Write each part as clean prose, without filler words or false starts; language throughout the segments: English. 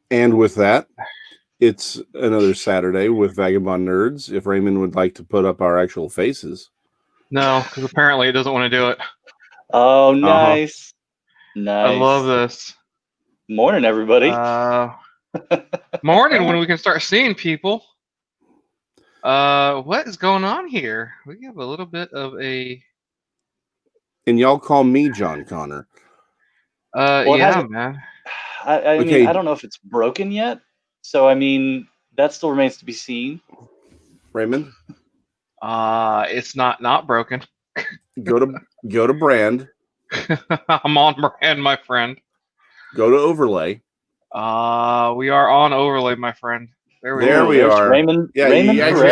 And with that, it's another Saturday with Vagabond Nerds. If Raymond would like to put up our actual faces. No, because apparently it doesn't want to do it. Oh, nice. Nice. I love this. Morning, everybody. Morning when we can start seeing people. What is going on here? We have a little bit of a... And y'all call me John Connor. Well, yeah, man. I mean, I don't know if it's broken yet. So, I mean, that still remains to be seen. Raymond? It's not broken. Go to brand. I'm on brand, my friend. Go to overlay. We are on overlay, my friend. There we are. Raymond, yeah, Raymond you actually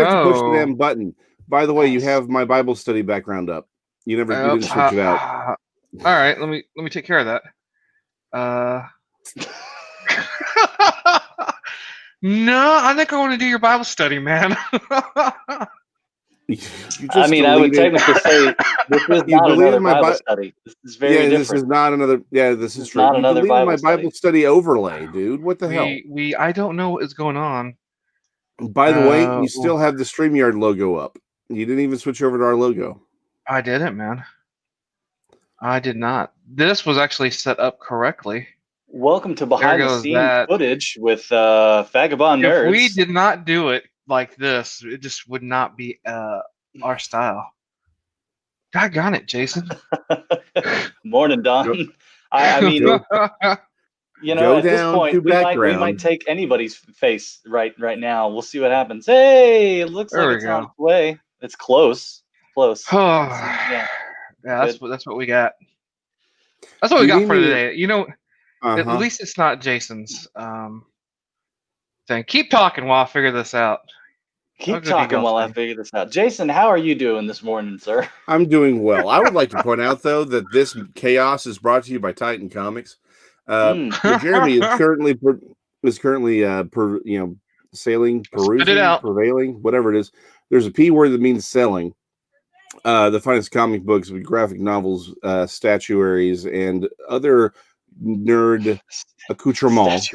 have to push the damn button. By the way, you have my Bible study background up. You didn't switch it out. All right, let me take care of that. No, I think I want to do your Bible study, man. I mean, I would technically say this is not another Bible study. This is very different. This is not another. Yeah, this is true. Not another Bible study overlay, dude. What the hell? I don't know what is going on. By the way, you still have the StreamYard logo up. You didn't even switch over to our logo. I didn't, man. I did not. This was actually set up correctly. Welcome to behind the scenes footage with Vagabond Nerds. If we did not do it like this, it just would not be our style. Doggone it, Jason. Morning, Don. I mean, you know, at this point, we might take anybody's face right now. We'll see what happens. Hey, it looks like it's on its way. It's close. Yeah, that's what we got. That's what we got for today. You know, at least it's not Jason's thing. Keep talking while I figure this out. Keep talking while I figure this out. Jason, how are you doing this morning, sir? I'm doing well. I would like to point out, though, that this chaos is brought to you by Titan Comics. Jeremy is currently prevailing, whatever it is. There's a P word that means selling. The finest comic books with graphic novels, statuaries, and other nerd accoutrements.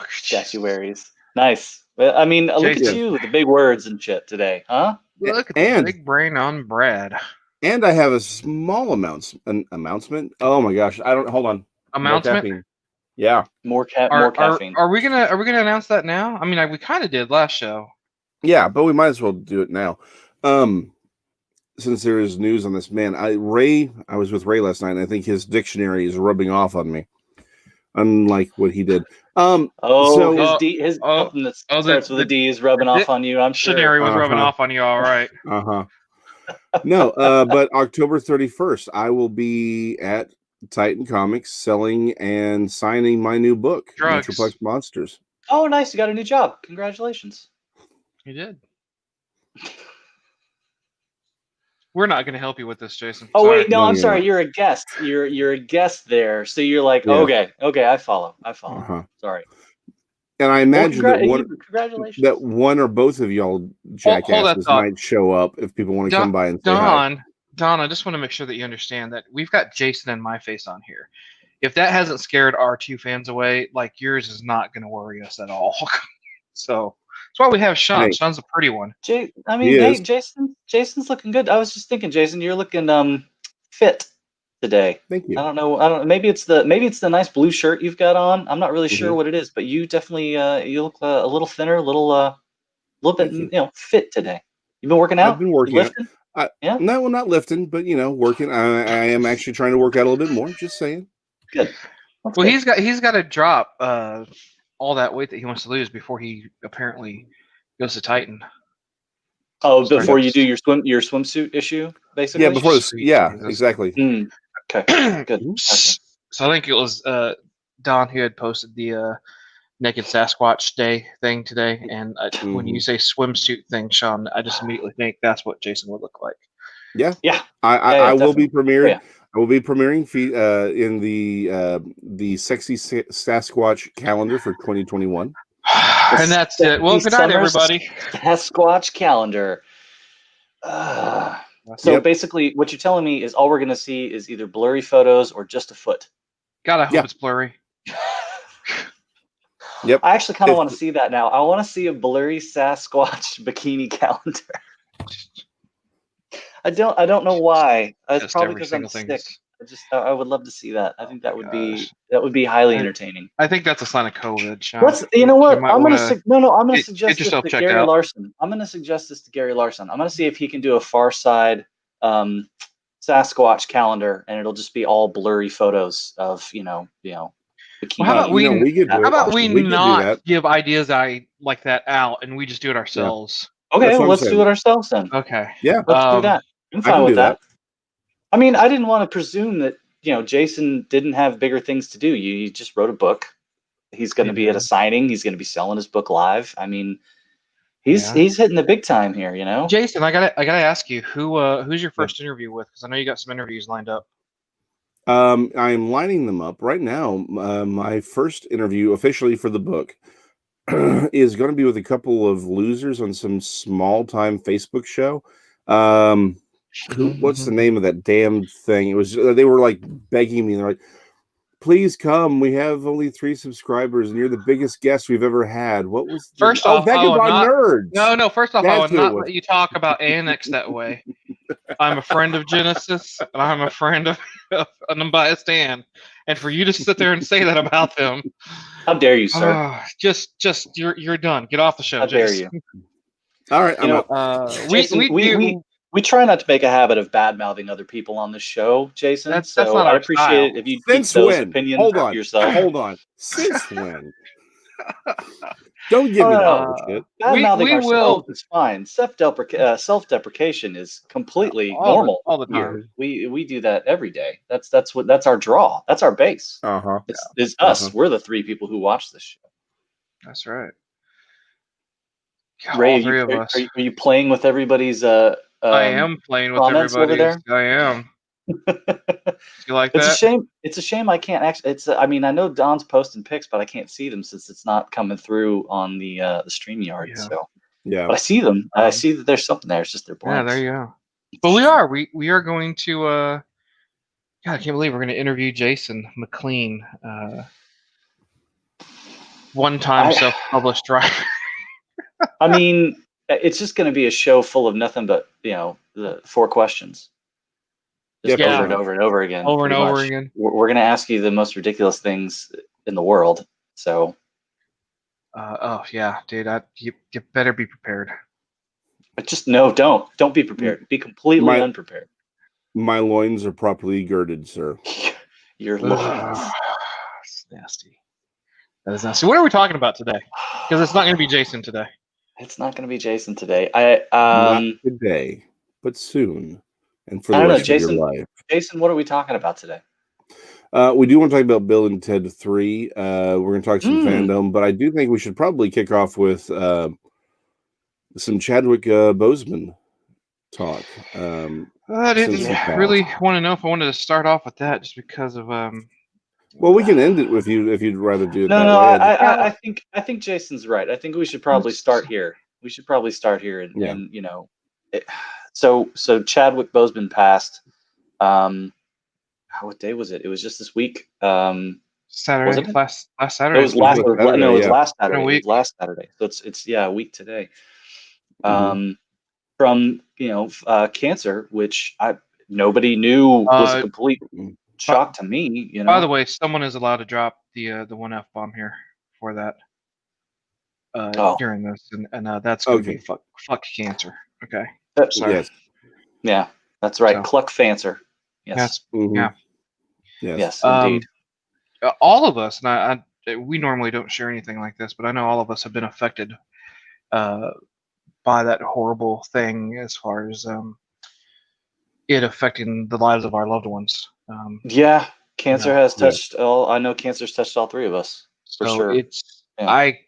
Statuaries. Nice. Well, I mean, look at you with the big words and shit today, huh? Look at the big brain on Brad. And I have a small announcement. Oh my gosh! Hold on. Announcement? Yeah. More caffeine. Are we gonna announce that now? I mean, we kind of did last show. Yeah, but we might as well do it now. Since there is news on this, man, I was with Ray last night, and I think his dictionary is rubbing off on me, unlike what he did. His something that starts with a D is rubbing off on you. I'm sure. Dictionary was rubbing off on you, all right. No, but October 31st, I will be at Titan Comics selling and signing my new book, Metroplex Monsters. Oh, nice! You got a new job. Congratulations. You did. We're not going to help you with this, Jason. Oh, wait, no, I'm sorry. You're a guest. You're a guest there, so you're like, okay, I follow. Sorry. And I imagine congratulations. that one or both of y'all jackasses might show up if people want to come by and say hi. Don, I just want to make sure that you understand that we've got Jason and my face on here. If that hasn't scared our two fans away, like yours is not going to worry us at all. So that's why we have Sean. Hey. Sean's a pretty one. Jason's looking good. I was just thinking, Jason, you're looking fit today. Thank you. I don't know. Maybe it's the nice blue shirt you've got on. I'm not really sure what it is, but you definitely you look a little thinner, a little bit fit today. You've been working out. I've been working. Lifting? Yeah. No, not lifting, but working. I am actually trying to work out a little bit more. Just saying. Good. Well, he's got to drop all that weight that he wants to lose before he apparently goes to Titan. Oh, before you do your swimsuit issue, basically. Yeah, before this. Yeah, exactly. Okay, good. So I think it was Don who had posted the Naked Sasquatch Day thing today, and when you say swimsuit thing, Sean, I just immediately think that's what Jason would look like. Yeah, yeah. I will be premiered. Oh, yeah. I will be premiering in the Sexy Sasquatch calendar for 2021. And that's it. Well, good night, everybody. Sasquatch calendar. So basically, what you're telling me is all we're going to see is either blurry photos or just a foot. God, I hope it's blurry. Yep. I actually kind of want to see that now. I want to see a blurry Sasquatch bikini calendar. I don't know why. It's probably because I'm sick. I would love to see that. I think that would be highly entertaining. I think that's a sign of COVID, Sean. You know what? I'm gonna suggest this to Gary out. Larson. I'm gonna suggest this to Gary Larson. I'm gonna see if he can do a Far Side Sasquatch calendar, and it'll just be all blurry photos of bikini. Well, how about we not give ideas like that out, and we just do it ourselves? Yeah. Okay, well, let's do it ourselves then. Okay. Yeah, let's do that. I'm fine with that. I mean, I didn't want to presume that Jason didn't have bigger things to do. He just wrote a book. He's going to be at a signing. He's going to be selling his book live. I mean, he's hitting the big time here. Jason, I gotta ask you, who's your first interview with? Because I know you got some interviews lined up. I'm lining them up right now. My first interview officially for the book is going to be with a couple of losers on some small-time Facebook show. What's the name of that damn thing? It was they were like begging me. They're like, "Please come. We have only 3 subscribers, and you're the biggest guest we've ever had." What was first off? Vagabond Nerds. No. First off, I would not let you talk about Annex that way. I'm a friend of Genesis, and I'm a friend of an unbiased Ann. And for you to sit there and say that about them, how dare you, sir? Just you're done. Get off the show. How dare you? All right, Jason, we try not to make a habit of bad mouthing other people on the show, Jason. That's so not I appreciate it if you keep those opinions for yourself. Hold on. Since when? Don't give me that bullshit. Bad mouthing ourselves is fine. Self-deprecation is completely normal all the time. We do that every day. That's our draw. That's our base. It's us. We're the 3 people who watch this show. That's right. Ray, are you playing with everybody's? I am playing with everybody over there. I am. You like that? It's a shame I can't actually. I mean, I know Don's posting pics, but I can't see them since it's not coming through on the StreamYard. Yeah. So yeah, but I see them. I see that there's something there. It's just they're blanks. Yeah, there you go. But we are going to. God, I can't believe we're going to interview Jason McLean, one-time self-published writer. I mean, it's just going to be a show full of nothing but the 4 questions. Just over and over and over again. Over and over again. We're going to ask you the most ridiculous things in the world. So. Oh yeah, dude. You better be prepared. But just don't be prepared. Be completely unprepared. My loins are properly girded, sir. Your loins. It's nasty. That is nasty. What are we talking about today? Because it's not going to be Jason today. It's not going to be Jason today. Not today, but soon. And for the rest of your life. Jason, what are we talking about today? We do want to talk about Bill and Ted 3. We're going to talk some fandom, but I do think we should probably kick off with some Chadwick Boseman talk. I didn't really want to know if I wanted to start off with that just because of Well, we can end it with you if you'd rather do it. I think Jason's right. I think we should probably start here. And So Chadwick Boseman passed. What day was it? It was just this week. Saturday. Last Saturday. It was last Saturday. No, it was last Saturday. It was last Saturday. So it's a week today. From cancer, which nobody knew was a complete shock to me. By the way, someone is allowed to drop the one F-bomb here for that during this, and that's going to be fuck cancer. Okay. Sorry. Yes. Yeah, that's right. So, Cluck Fancer. Yes. Yeah. Yes, indeed. All of us, and we normally don't share anything like this, but I know all of us have been affected by that horrible thing as far as it affecting the lives of our loved ones. Cancer has touched all. I know cancer's touched all 3 of us for sure. I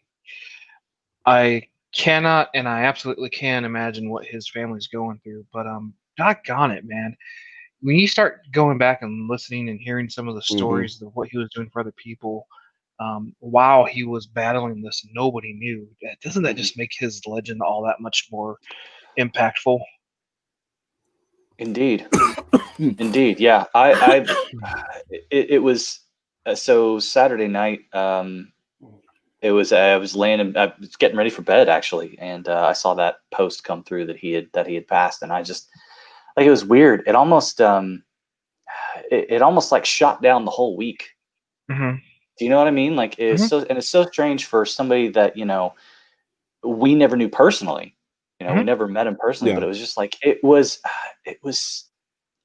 cannot, and I absolutely can imagine what his family's going through. But doggone it, man. When you start going back and listening and hearing some of the stories of what he was doing for other people, while he was battling this, nobody knew. Doesn't that just make his legend all that much more impactful? Indeed. Indeed. Yeah. It was so Saturday night. It was I was was getting ready for bed actually, and I saw that post come through that he had passed, and I just it was weird. It almost it almost like shot down the whole week. Mm-hmm. Do you know what I mean? Like it's so strange for somebody that we never knew personally. We never met him personally, but it was just like it was.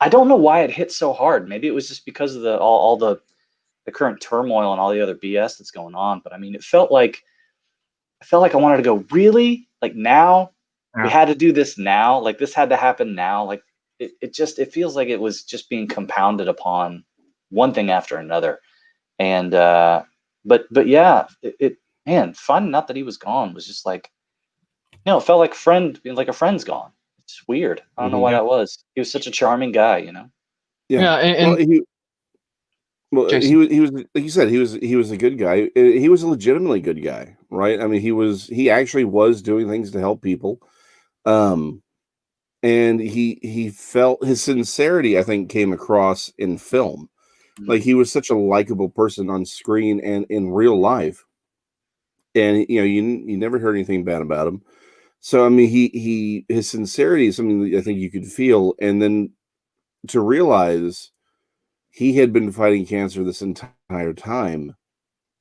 I don't know why it hit so hard. Maybe it was just because of all the current turmoil and all the other BS that's going on. But I mean, it felt like I wanted to go, really? Like now? Yeah. We had to do this now? Like this had to happen now? Like it feels like it was just being compounded upon one thing after another. And but yeah, man, finding out that he was gone was just like, it felt like a friend's gone. It's weird. I don't know why that was. He was such a charming guy, Yeah, and he was like you said, he was a good guy. He was a legitimately good guy, right? I mean, he actually was doing things to help people. And he felt his sincerity, I think, came across in film. Like he was such a likable person on screen and in real life. And you never heard anything bad about him. So I mean, his sincerity is something that I think you could feel, and then to realize he had been fighting cancer this entire time,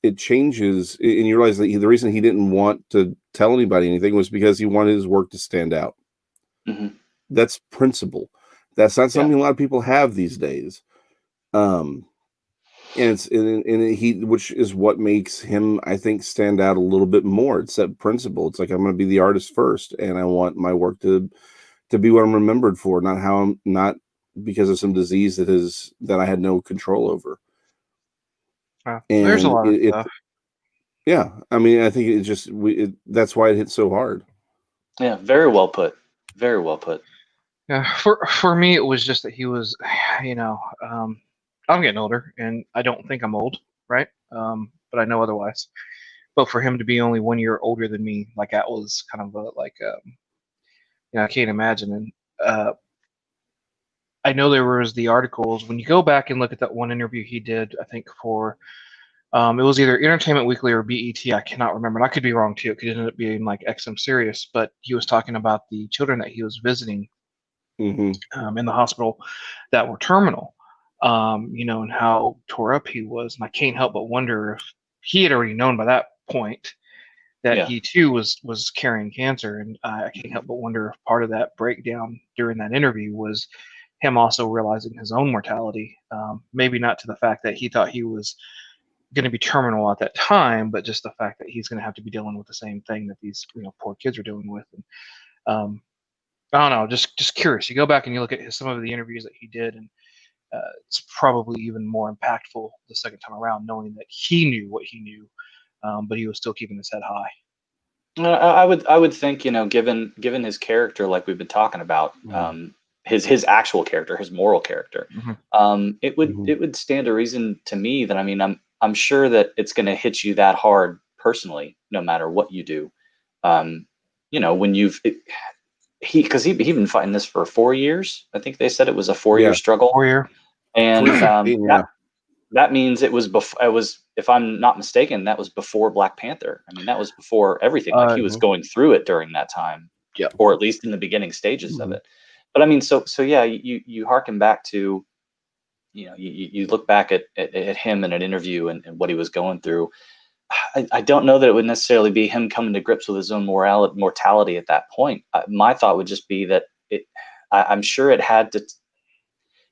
it changes, and you realize that the reason he didn't want to tell anybody anything was because he wanted his work to stand out. That's principle. That's not something a lot of people have these days. And which is what makes him, I think, stand out a little bit more. It's that principle. It's like, I'm going to be the artist first, and I want my work to be what I'm remembered for, not because of some disease that I had no control over. There's a lot of stuff. Yeah, I mean, I think that's why it hit so hard. Yeah, very well put. Very well put. Yeah, for me, it was just that he was, I'm getting older, and I don't think I'm old, right? But I know otherwise. But for him to be only 1 year older than me, like that was kind of I can't imagine. And I know there was the articles when you go back and look at that one interview he did, I think for it was either Entertainment Weekly or BET. I cannot remember, and I could be wrong too. It could end up being like XM Sirius, but he was talking about the children that he was visiting in the hospital that were terminal, and how tore up he was. And I can't help but wonder if he had already known by that point that he too was carrying cancer. And I can't help but wonder if part of that breakdown during that interview was him also realizing his own mortality. Maybe not to the fact that he thought he was going to be terminal at that time, but just the fact that he's going to have to be dealing with the same thing that these poor kids are dealing with. And I don't know, just curious. You go back and you look at some of the interviews that he did, and it's probably even more impactful the second time around, knowing that he knew what he knew, but he was still keeping his head high. I would think, given his character, like we've been talking about, his actual character, his moral character, it would stand to reason to me that, I mean, I'm sure that it's going to hit you that hard personally, no matter what you do. When because he'd been fighting this for 4 years. I think they said it was a 4-year struggle. 4 year. And that means it was if I'm not mistaken, that was before Black Panther. I mean, that was before everything. Like he was going through it during that time, or at least in the beginning stages of it. But I mean, so yeah, you harken back to, you look back at him in an interview and what he was going through. I don't know that it would necessarily be him coming to grips with his own mortality at that point. My thought would just be that I'm sure it had to.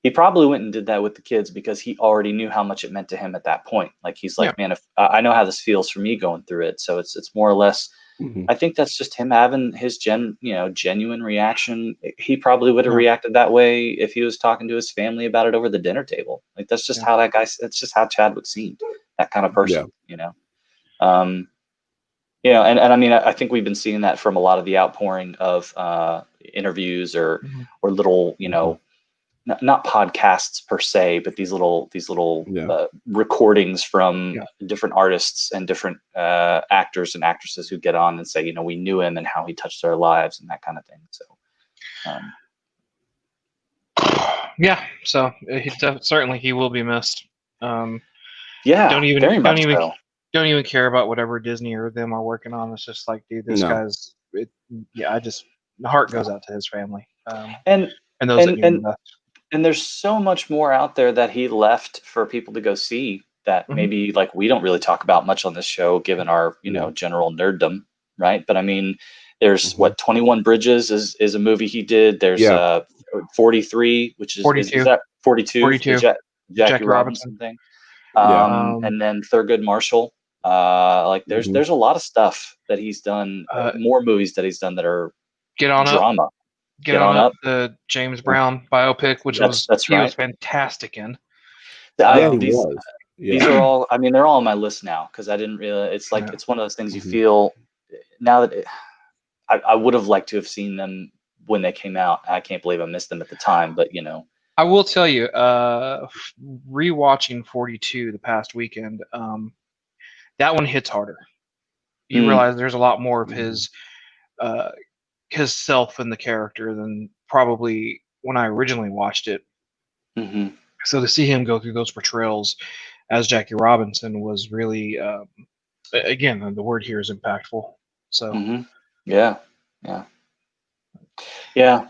He probably went and did that with the kids because he already knew how much it meant to him at that point. Like he's like, man, if I know how this feels for me going through it, so it's more or less. I think that's just him having his genuine reaction. He probably would have reacted that way if he was talking to his family about it over the dinner table. Like that's just how that guy. That's just how Chadwick seemed. That kind of person, and I mean, I think we've been seeing that from a lot of the outpouring of interviews or little, not podcasts per se, but these little recordings from different artists and different actors and actresses who get on and say, we knew him and how he touched our lives and that kind of thing. So, so certainly he will be missed. Don't even care about whatever Disney or them are working on. It's just like, dude, this guy's. The heart goes out to his family. And those that knew him best. And there's so much more out there that he left for people to go see that maybe like we don't really talk about much on this show, given our general nerddom, right? But I mean, there's 21 Bridges is a movie he did. There's 43, which is 42. Is that 42? 42. Jackie Robinson thing. And then Thurgood Marshall. There's a lot of stuff that he's done. More movies that he's done that are drama. Get on up, the James Brown biopic, which he was fantastic in. These are all. I mean, they're all on my list now because I didn't really. It's like it's one of those things you feel now that I would have liked to have seen them when they came out. I can't believe I missed them at the time, but I will tell you, rewatching 42 the past weekend, that one hits harder. You realize there's a lot more of his self in the character than probably when I originally watched it. So to see him go through those portrayals as Jackie Robinson was really, again, the word here is impactful. So yeah,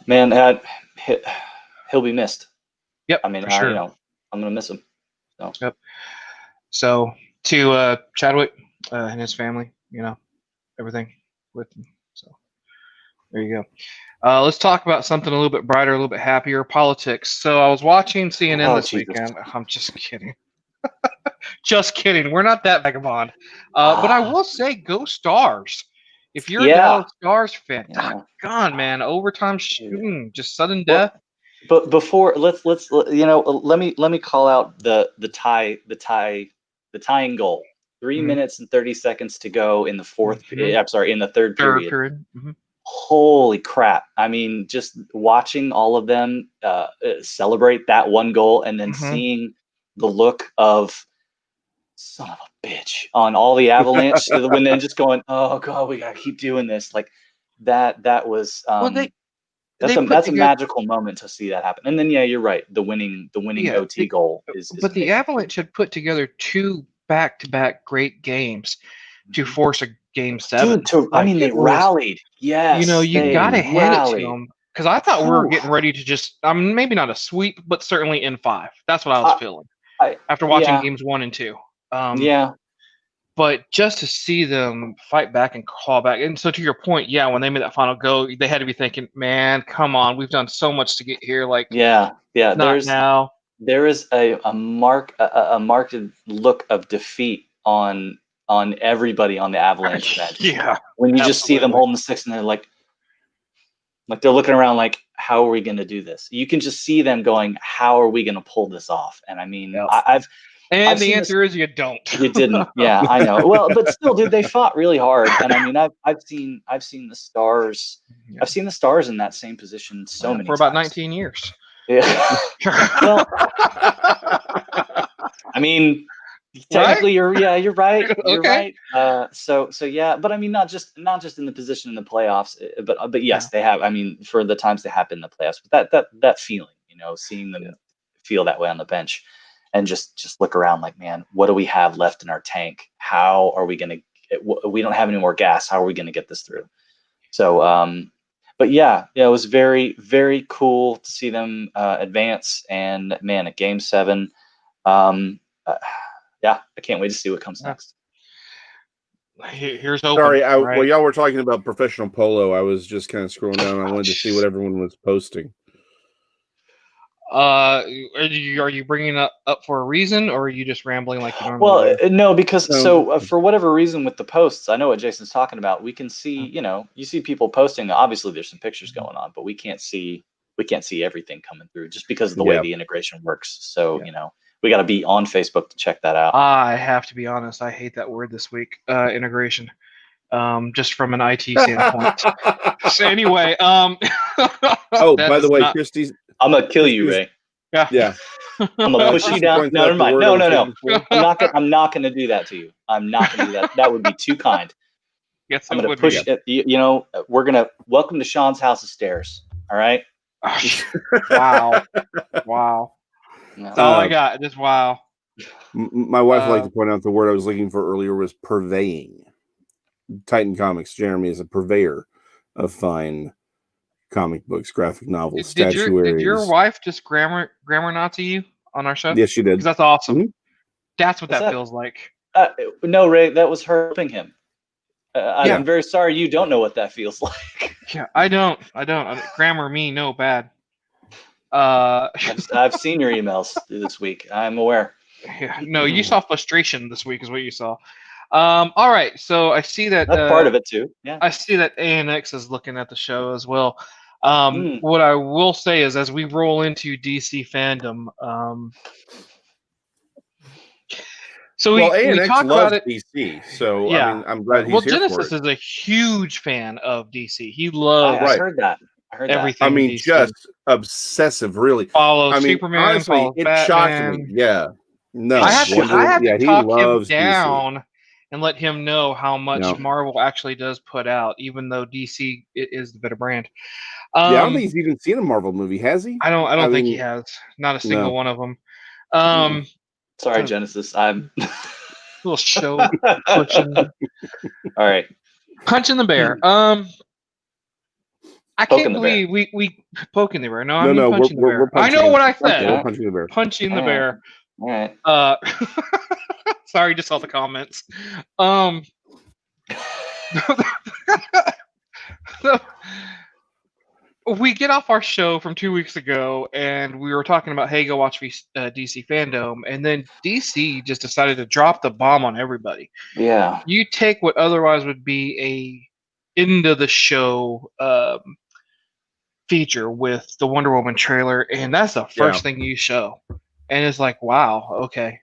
man, he'll be missed. Yep, I mean, for sure. I'm gonna miss him. So. Yep. So to Chadwick and his family, everything with him. So there you go. Let's talk about something a little bit brighter, a little bit happier. Politics. So I was watching CNN this weekend. I'm just kidding. Just kidding. We're not that vagabond. But I will say, go Stars. If you're a Dallas Stars fan, God, man, overtime shooting, just sudden death. But before let me call out the tying goal. 3 minutes and 30 seconds to go in the in the third period. Holy crap. I mean, just watching all of them celebrate that one goal and then seeing the look of son of a bitch on all the Avalanche when they're just going, oh God, we gotta keep doing this. Like that was that's a magical moment to see that happen. And then you're right. The winning OT goal is but the Avalanche had put together 2 back-to-back great games to force a game 7. Dude, they rallied. Yes. You gotta hand it to them. Because I thought we were getting ready to just maybe not a sweep, but certainly in 5. That's what I was feeling. After watching games 1 and 2. But just to see them fight back and claw back, and so to your point, when they made that final go, they had to be thinking, "Man, come on, we've done so much to get here." Like, not now. There is a marked look of defeat on everybody on the Avalanche bench. When you just see them holding the sticks and they're like they're looking around like, "How are we going to do this?" You can just see them going, "How are we going to pull this off?" And I mean, I've the answer is you don't. You didn't. Yeah, I know. Well, but still, dude, they fought really hard. And I mean, I've seen the Stars. I've seen the Stars in that same position so many for about 19 years. Yeah. Well, I mean, technically, you're right. You're right. So yeah, but I mean, not just in the position in the playoffs, but yes, they have. I mean, for the times they have been in the playoffs, but that feeling, seeing them feel that way on the bench. And just look around like, man, what do we have left in our tank? How are we going to? We don't have any more gas. How are we going to get this through? So, but it was very, very cool to see them advance. And man, at Game 7, I can't wait to see what comes next. Here's open. Sorry, while y'all were talking about professional polo, I was just kind of scrolling down. I wanted to see what everyone was posting. Are you bringing it up for a reason, or are you just rambling like you normally do? Well, no, because for whatever reason with the posts, I know what Jason's talking about. We can see, you see people posting. Obviously, there's some pictures going on, but we can't see everything coming through just because of the way the integration works. So we got to be on Facebook to check that out. I have to be honest. I hate that word this week. Integration. just from an IT standpoint. So anyway, oh, by the way, not... Christie's. I'm gonna kill you, Ray. Yeah. I'm gonna push you down. No, never mind. No. I'm not gonna do that to you. I'm not gonna do that. That would be too kind. Yes, I'm gonna push it. You know, we're gonna welcome to Sean's House of Stairs. All right. Wow. That's all I got. Just wow. My wife would like to point out the word I was looking for earlier was purveying. Titan Comics, Jeremy, is a purveyor of fine comic books, graphic novels, statuaries. Did your wife just grammar Nazi you on our show? Yes, she did. Because that's awesome. Mm-hmm. That's what that feels like. No, Ray, that was her helping him. I'm very sorry you don't know what that feels like. Yeah, I don't. Grammar me, no bad. I've seen your emails this week. I'm aware. Yeah, no, you saw frustration this week is what you saw. All right, so I see that that's part of it too. Yeah, I see that ANX is looking at the show as well. What I will say is, as we roll into DC fandom, so we talk about it. DC, so yeah. I mean, I'm glad he's here Genesis for it. is a huge fan of DC. He loves. I heard that. Everything. I mean, just obsessive, really. Follows Superman. Honestly, follows it Batman. shocked me. Yeah, no, I have to talk him down DC. And let him know how much Marvel actually does put out, even though DC is the better brand. I don't think he's even seen a Marvel movie, has he? I don't think he has. Not a single one of them. Sorry, Genesis. I'm little show pushing. All right, punching the bear. I can't believe we poking the bear. No, I mean punching the bear. I know what I said. We're punching the bear. Punching the bear. All right. Sorry, just saw the comments. So, we get off our show from 2 weeks ago, and we were talking about, hey, go watch DC Fandome, and then DC just decided to drop the bomb on everybody. Yeah. You take what otherwise would be a end of the show feature with the Wonder Woman trailer, and that's the first thing you show, and it's like, wow, okay.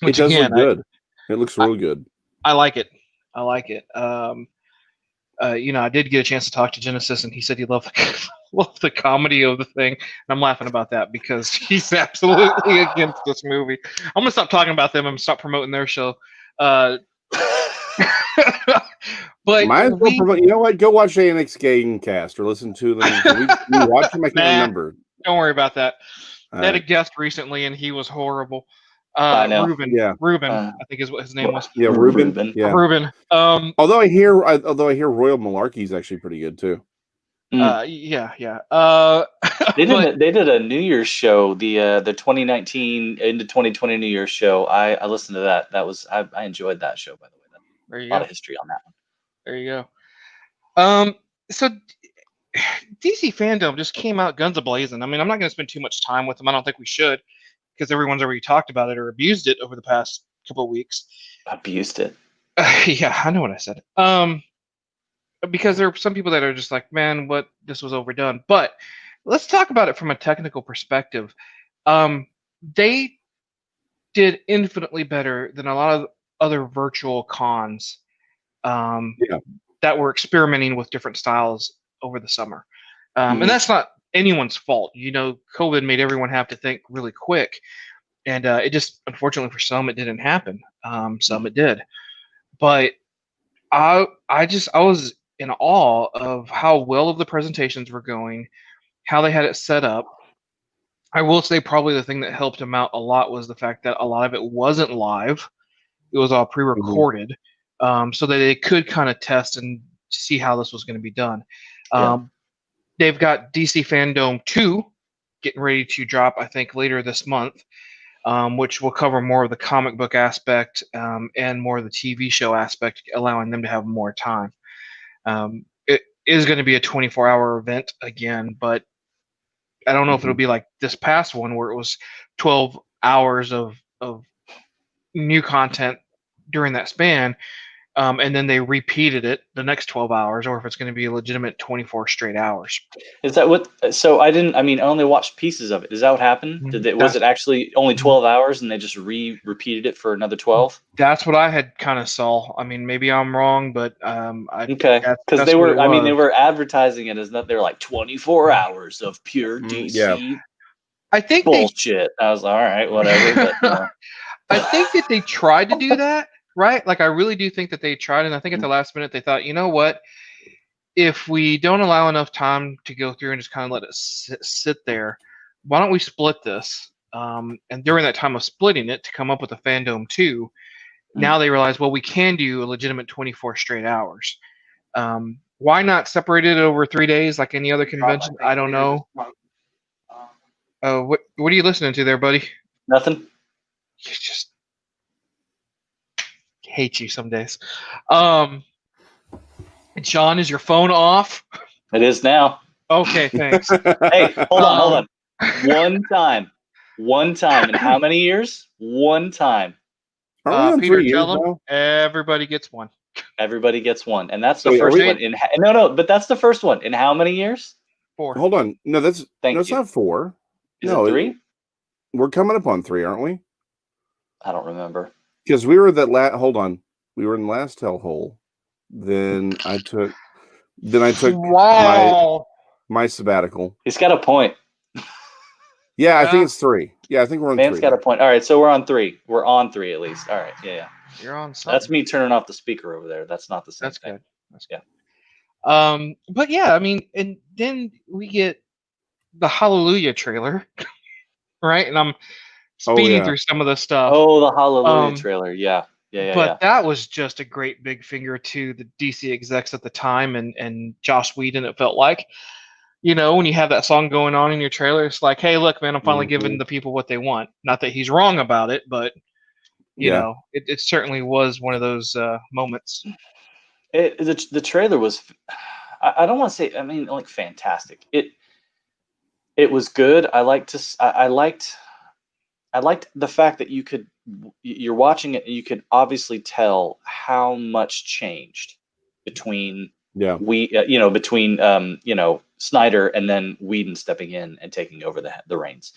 It does look good. It looks real good. I like it. I did get a chance to talk to Genesis, and he said he loved the comedy of the thing. And I'm laughing about that because he's absolutely against this movie. I'm gonna stop talking about them and stop promoting their show. But might as well promote. You know what? Go watch ANX Gamecast or listen to them. We watch them. I can't remember. Don't worry about that. They had a guest recently, and he was horrible. I know. Ruben, I think is what his name was. Yeah, Ruben. Yeah. Ruben. Although I hear Royal Malarkey is actually pretty good too. Yeah. They did a New Year's show, the 2019 into 2020 New Year's show. I listened to that. That was I enjoyed that show, by the way. There you go. A lot of history on that one. There you go. So DC Fandome just came out guns a-blazing. I mean, I'm not going to spend too much time with them. I don't think we should, because everyone's already talked about it or abused it over the past couple of weeks. Abused it. Yeah, I know what I said. Because there are some people that are just like, man, this was overdone. But let's talk about it from a technical perspective. They did infinitely better than a lot of other virtual cons that were experimenting with different styles over the summer. And that's not anyone's fault. COVID made everyone have to think really quick. And it just, unfortunately for some, it didn't happen. Some it did. But I was in awe of how well the presentations were going, how they had it set up. I will say probably the thing that helped them out a lot was the fact that a lot of it wasn't live. It was all pre-recorded, so that they could kind of test and see how this was going to be done. They've got DC Fandome 2 getting ready to drop, I think, later this month, which will cover more of the comic book aspect and more of the TV show aspect, allowing them to have more time. It is going to be a 24-hour event again, but I don't know if it'll be like this past one where it was 12 hours of new content during that span. and then they repeated it the next 12 hours, or if it's going to be a legitimate 24 straight hours. Is that what? So I didn't. I mean, I only watched pieces of it. Is that what happened? Was it actually only 12 hours, and they just repeated it for another 12? That's what I had kind of saw. I mean, maybe I'm wrong, but okay, because they were. I mean, they were advertising it as that they're like 24 hours of pure DC. Yeah. I think bullshit. I was like, all right, whatever. But, I think that they tried to do that, right? Like, I really do think that they tried, and I think at the last minute they thought, you know what? If we don't allow enough time to go through and just kind of let it sit there, why don't we split this? And during that time of splitting it to come up with a FANDOME 2, now they realize, well, we can do a legitimate 24 straight hours. Why not separate it over 3 days like any other convention? I don't know. What are you listening to there, buddy? Nothing. You just hate you some days. John, is your phone off? It is now. Okay, thanks. Hey, hold on. One time in how many years? One time. Peter, tell him everybody gets one. Everybody gets one, and that's the first one. But that's the first one. In how many years? 4. Hold on. No, that's not 4. Is it 3? We're coming up on 3, aren't we? I don't remember. Because we were hold on. We were in the last hellhole. Then I took my sabbatical. He's got a point. Yeah, I think it's 3. Yeah, I think we're on 3. Man's got a point. All right, so we're on 3. We're on 3 at least. All right, yeah. You're on something. That's me turning off the speaker over there. That's not the same thing. Good. That's good. But yeah, I mean, and then we get the Hallelujah trailer, right? And I'm speeding through some of the stuff. Oh, the Hallelujah trailer, yeah. But that was just a great big finger to the DC execs at the time and Joss Whedon, it felt like. You know, when you have that song going on in your trailer, it's like, hey, look, man, I'm finally giving the people what they want. Not that he's wrong about it, but, you know, it certainly was one of those moments. The trailer was, I don't want to say, I mean, like, fantastic. It was good. I liked the fact that you're watching it and you could obviously tell how much changed between Snyder and then Whedon stepping in and taking over the reins.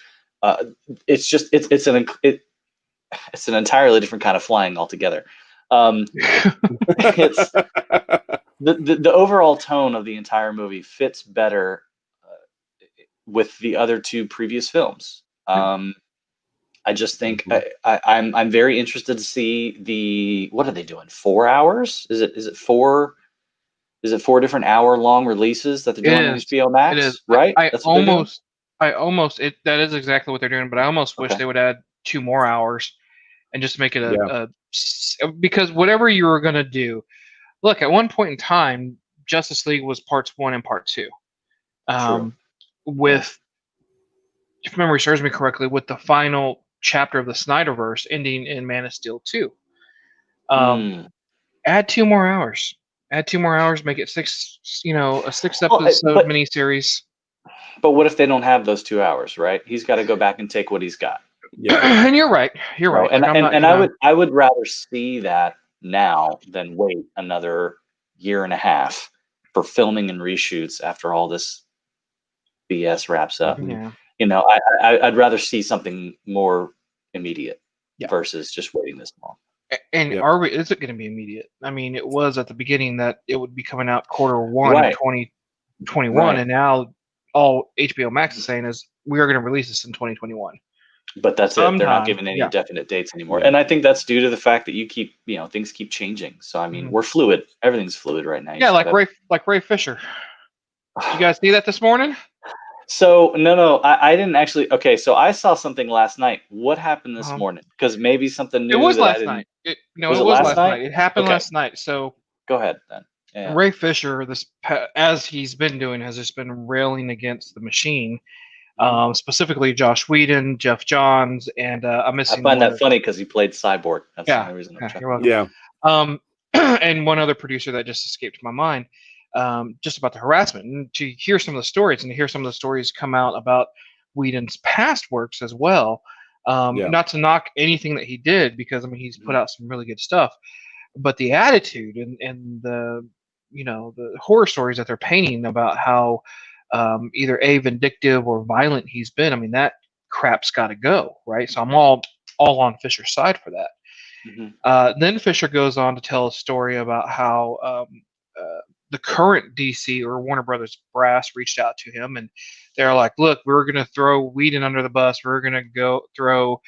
It's just it's an entirely different kind of flying altogether. It's the overall tone of the entire movie fits better with the other 2 previous films. I just think I'm very interested to see what are they doing? 4 hours? Is it 4? Is it 4 different hour-long releases that they're doing on HBO Max? It is, right? That is exactly what they're doing. But I almost wish they would add 2 more hours and just make it because whatever you were gonna do, look, at one point in time, Justice League was parts 1 and part 2. With, if memory serves me correctly, with the final chapter of the Snyderverse ending in Man of Steel 2. Add 2 more hours. Add 2 more hours, make it 6, a 6-episode miniseries. But what if they don't have those 2 hours, right? He's got to go back and take what he's got. Yeah, and you're right. You're right. And I would rather see that now than wait another year and a half for filming and reshoots after all this BS wraps up. Yeah. I'd rather see something more immediate versus just waiting this long. And is it going to be immediate? I mean, it was at the beginning that it would be coming out Q1 of 2021, and now all HBO Max is saying is we are going to release this in 2021. But that's it. They're not giving any definite dates anymore, and I think that's due to the fact that things keep changing. So I mean, we're fluid. Everything's fluid right now. Yeah, like Ray Fisher. You guys see that this morning? So no, I didn't actually. Okay, so I saw something last night. What happened this morning? Because maybe something new. It was last night. It was last night. It happened last night. So go ahead then. Yeah. Ray Fisher, as he's been doing, has just been railing against the machine, specifically Joss Whedon, Jeff Johns, and I'm missing. I find that funny because he played Cyborg. That's the only reason. You're welcome. Yeah. And one other producer that just escaped my mind. Just about the harassment, and to hear some of the stories, and to hear some of the stories come out about Whedon's past works as well. Not to knock anything that he did, because I mean he's put out some really good stuff, but the attitude and the the horror stories that they're painting about how either vindictive or violent he's been. I mean, that crap's got to go, right? So I'm all on Fisher's side for that. Then Fisher goes on to tell a story about how the current DC or Warner Brothers brass reached out to him, and they're like, "Look, we're going to throw Whedon under the bus. We're going to go throw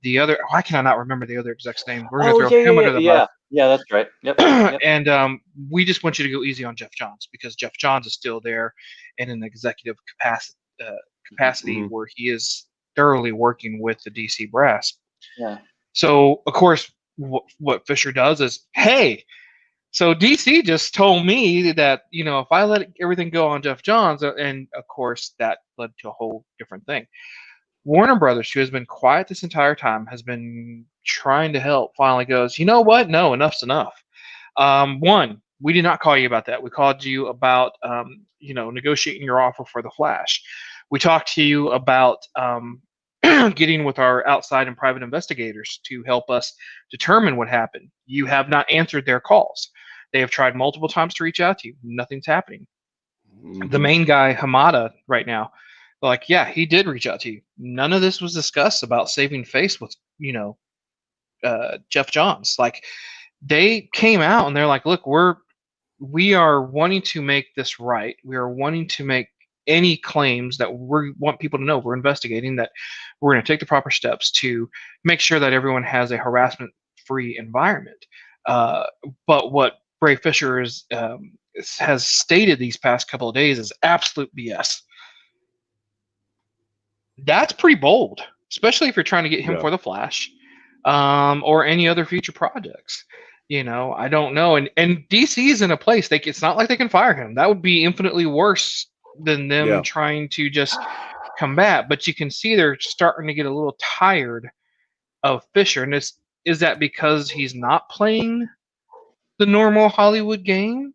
the other. Why can I not remember the other exec's name? We're going to throw him under the bus." Yeah, that's right. Yep. And we just want you to go easy on Jeff Johns, because Jeff Johns is still there in an executive capacity where he is thoroughly working with the DC brass. Yeah. So, of course, what Fisher does is, hey, so DC just told me that, if I let everything go on Jeff Johns, and of course that led to a whole different thing. Warner Brothers, who has been quiet this entire time, has been trying to help, finally goes, you know what? No, enough's enough. One, we did not call you about that. We called you about, negotiating your offer for The Flash. We talked to you about getting with our outside and private investigators to help us determine what happened. You have not answered their calls. They have tried multiple times to reach out to you. Nothing's happening. The main guy, Hamada, right now, like, yeah, he did reach out to you. None of this was discussed about saving face with, Jeff Johns. Like, they came out and they're like, look, we are wanting to make this right. We are wanting to make any claims that we want people to know we're investigating, that we're going to take the proper steps to make sure that everyone has a harassment-free environment. But what Bray Fisher has stated these past couple of days is absolute BS. That's pretty bold, especially if you're trying to get him for The Flash, or any other future projects. I don't know. And DC is in a place, it's not like they can fire him. That would be infinitely worse than them trying to just combat. But you can see they're starting to get a little tired of Fisher. And is that because he's not playing the normal Hollywood game?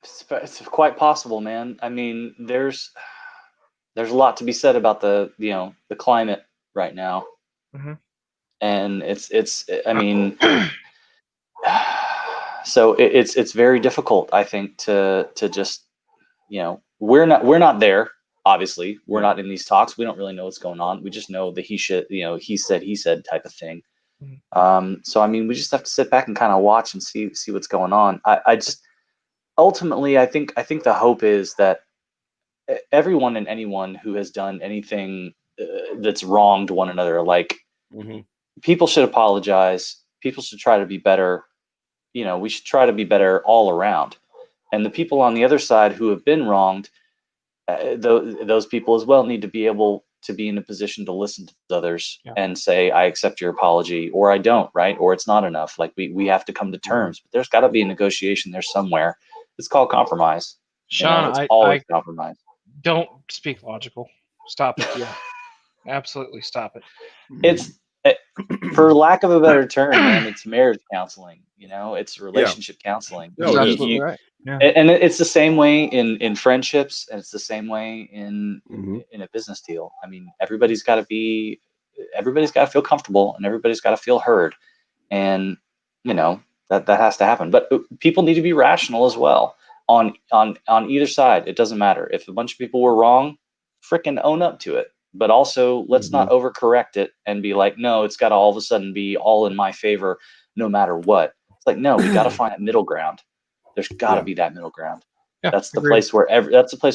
It's quite possible, man. I mean, there's a lot to be said about the climate right now, and it's I mean, so it's very difficult, I think, to just we're not there. Obviously, we're not in these talks. We don't really know what's going on. We just know that he said type of thing. So I mean, we just have to sit back and kind of watch and see what's going on. I just ultimately, I think the hope is that everyone and anyone who has done anything that's wronged one another, like people should apologize. People should try to be better. We should try to be better all around. And the people on the other side who have been wronged, those people as well need to be able to be in a position to listen to others and say, I accept your apology, or I don't, right? Or it's not enough. Like we have to come to terms, but there's got to be a negotiation there somewhere. It's called compromise. Sean, it's always compromise. Don't speak logical. Stop it. Yeah, absolutely stop it. It's, for lack of a better term, man, it's marriage counseling. It's relationship counseling. That's absolutely right. Yeah. And it's the same way in friendships, and it's the same way in a business deal. I mean, everybody's got to feel comfortable, and everybody's got to feel heard, and that has to happen. But people need to be rational as well on either side. It doesn't matter if a bunch of people were wrong, freaking own up to it. But also, let's not overcorrect it and be like, no, it's got to all of a sudden be all in my favor, no matter what. It's like, no, we got to find that middle ground. There's got to be that middle ground. Yeah, that's the place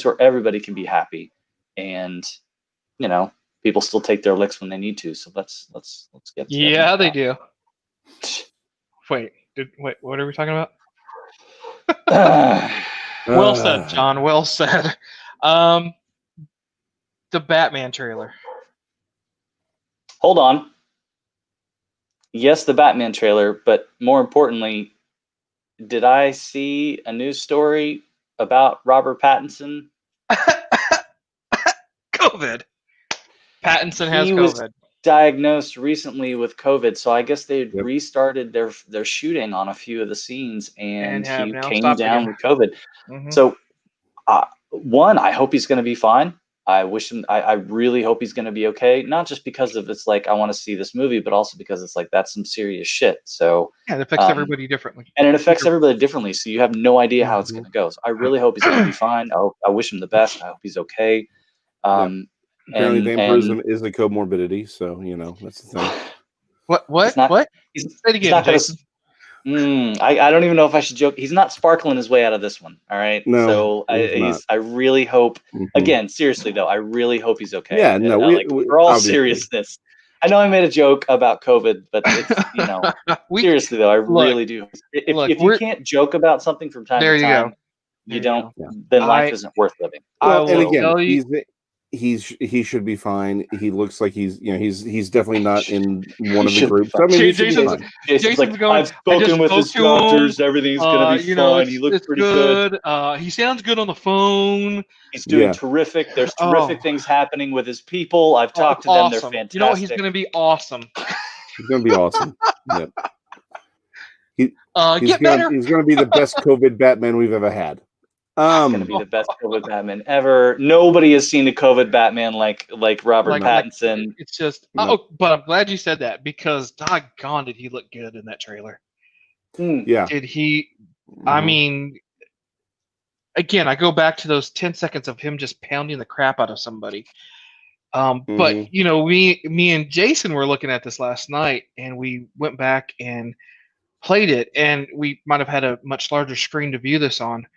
where everybody can be happy, and people still take their licks when they need to. So let's get. Yeah, they do. Wait, what are we talking about? Well said, John. Well said. The Batman trailer. Hold on. Yes, the Batman trailer, but more importantly, did I see a news story about Robert Pattinson? COVID. Pattinson has COVID. Was diagnosed recently with COVID, so I guess they restarted their shooting on a few of the scenes, and he came down with COVID. So, one, I hope he's going to be fine. I wish him. I really hope he's going to be okay. Not just because of it's like I want to see this movie, but also because it's like that's some serious shit. So yeah, it affects everybody differently, and it affects everybody differently. So you have no idea how it's going to go. So I really hope he's going to be fine. I wish him the best. I hope he's okay. Apparently, vampirism is a comorbidity, so that's the thing. What? Say it again, Jason. I don't even know if I should joke. He's not sparkling his way out of this one. All right. No. So I really hope. Again, seriously though, I really hope he's okay. Yeah. No. For all seriousness, I know I made a joke about COVID, but it's seriously though, I really do. If you can't joke about something from time to time, you don't. Then life isn't worth living. Well, and again, he should be fine. He looks like he's definitely not in one of the groups. I mean, Jason's like, I've spoken with his doctors. Everything's gonna be fine. He looks pretty good. He sounds good on the phone. He's doing terrific. There's terrific things happening with his people. I've talked to them. They're fantastic. You know what? He's gonna be awesome. He's gonna be awesome. Yeah. He's gonna be the best COVID Batman we've ever had. It's going to be the best COVID Batman ever. Nobody has seen a COVID Batman like Robert Pattinson. It's just but I'm glad you said that because doggone did he look good in that trailer. Yeah. Did he? I mean, again, I go back to those 10 seconds of him just pounding the crap out of somebody. But me and Jason were looking at this last night, and we went back and played it, and we might have had a much larger screen to view this on.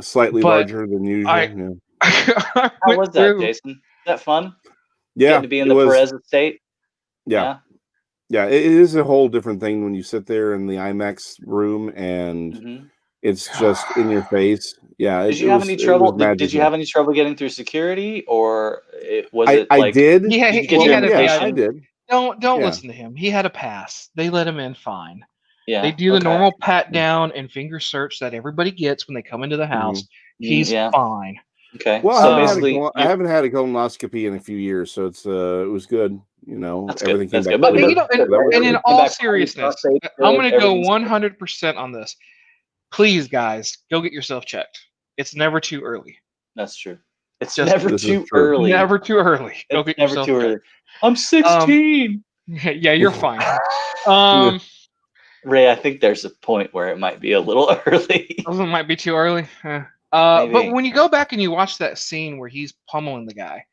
Slightly larger than usual. How was that, Jason? Is that fun? Yeah. Getting to be in the Perez estate? Yeah. It is a whole different thing when you sit there in the IMAX room and it's just in your face. Yeah. Did you have any trouble? Did you have any trouble getting through security, or I did. Yeah, I did. Don't listen to him. He had a pass. They let him in fine. Yeah, they do the normal pat down and finger search that everybody gets when they come into the house. He's fine. Okay. Well, so I haven't had a colonoscopy in a few years, so it was good. That's everything good. came back. But in all seriousness, I'm going to go 100% on this. Please, guys, go get yourself checked. It's never too early. That's true. It's just never too early. Never too early. Go get yourself checked. Early. I'm 16. Yeah, you're fine. Ray, I think there's a point where it might be a little early. It might be too early. But when you go back and you watch that scene where he's pummeling the guy,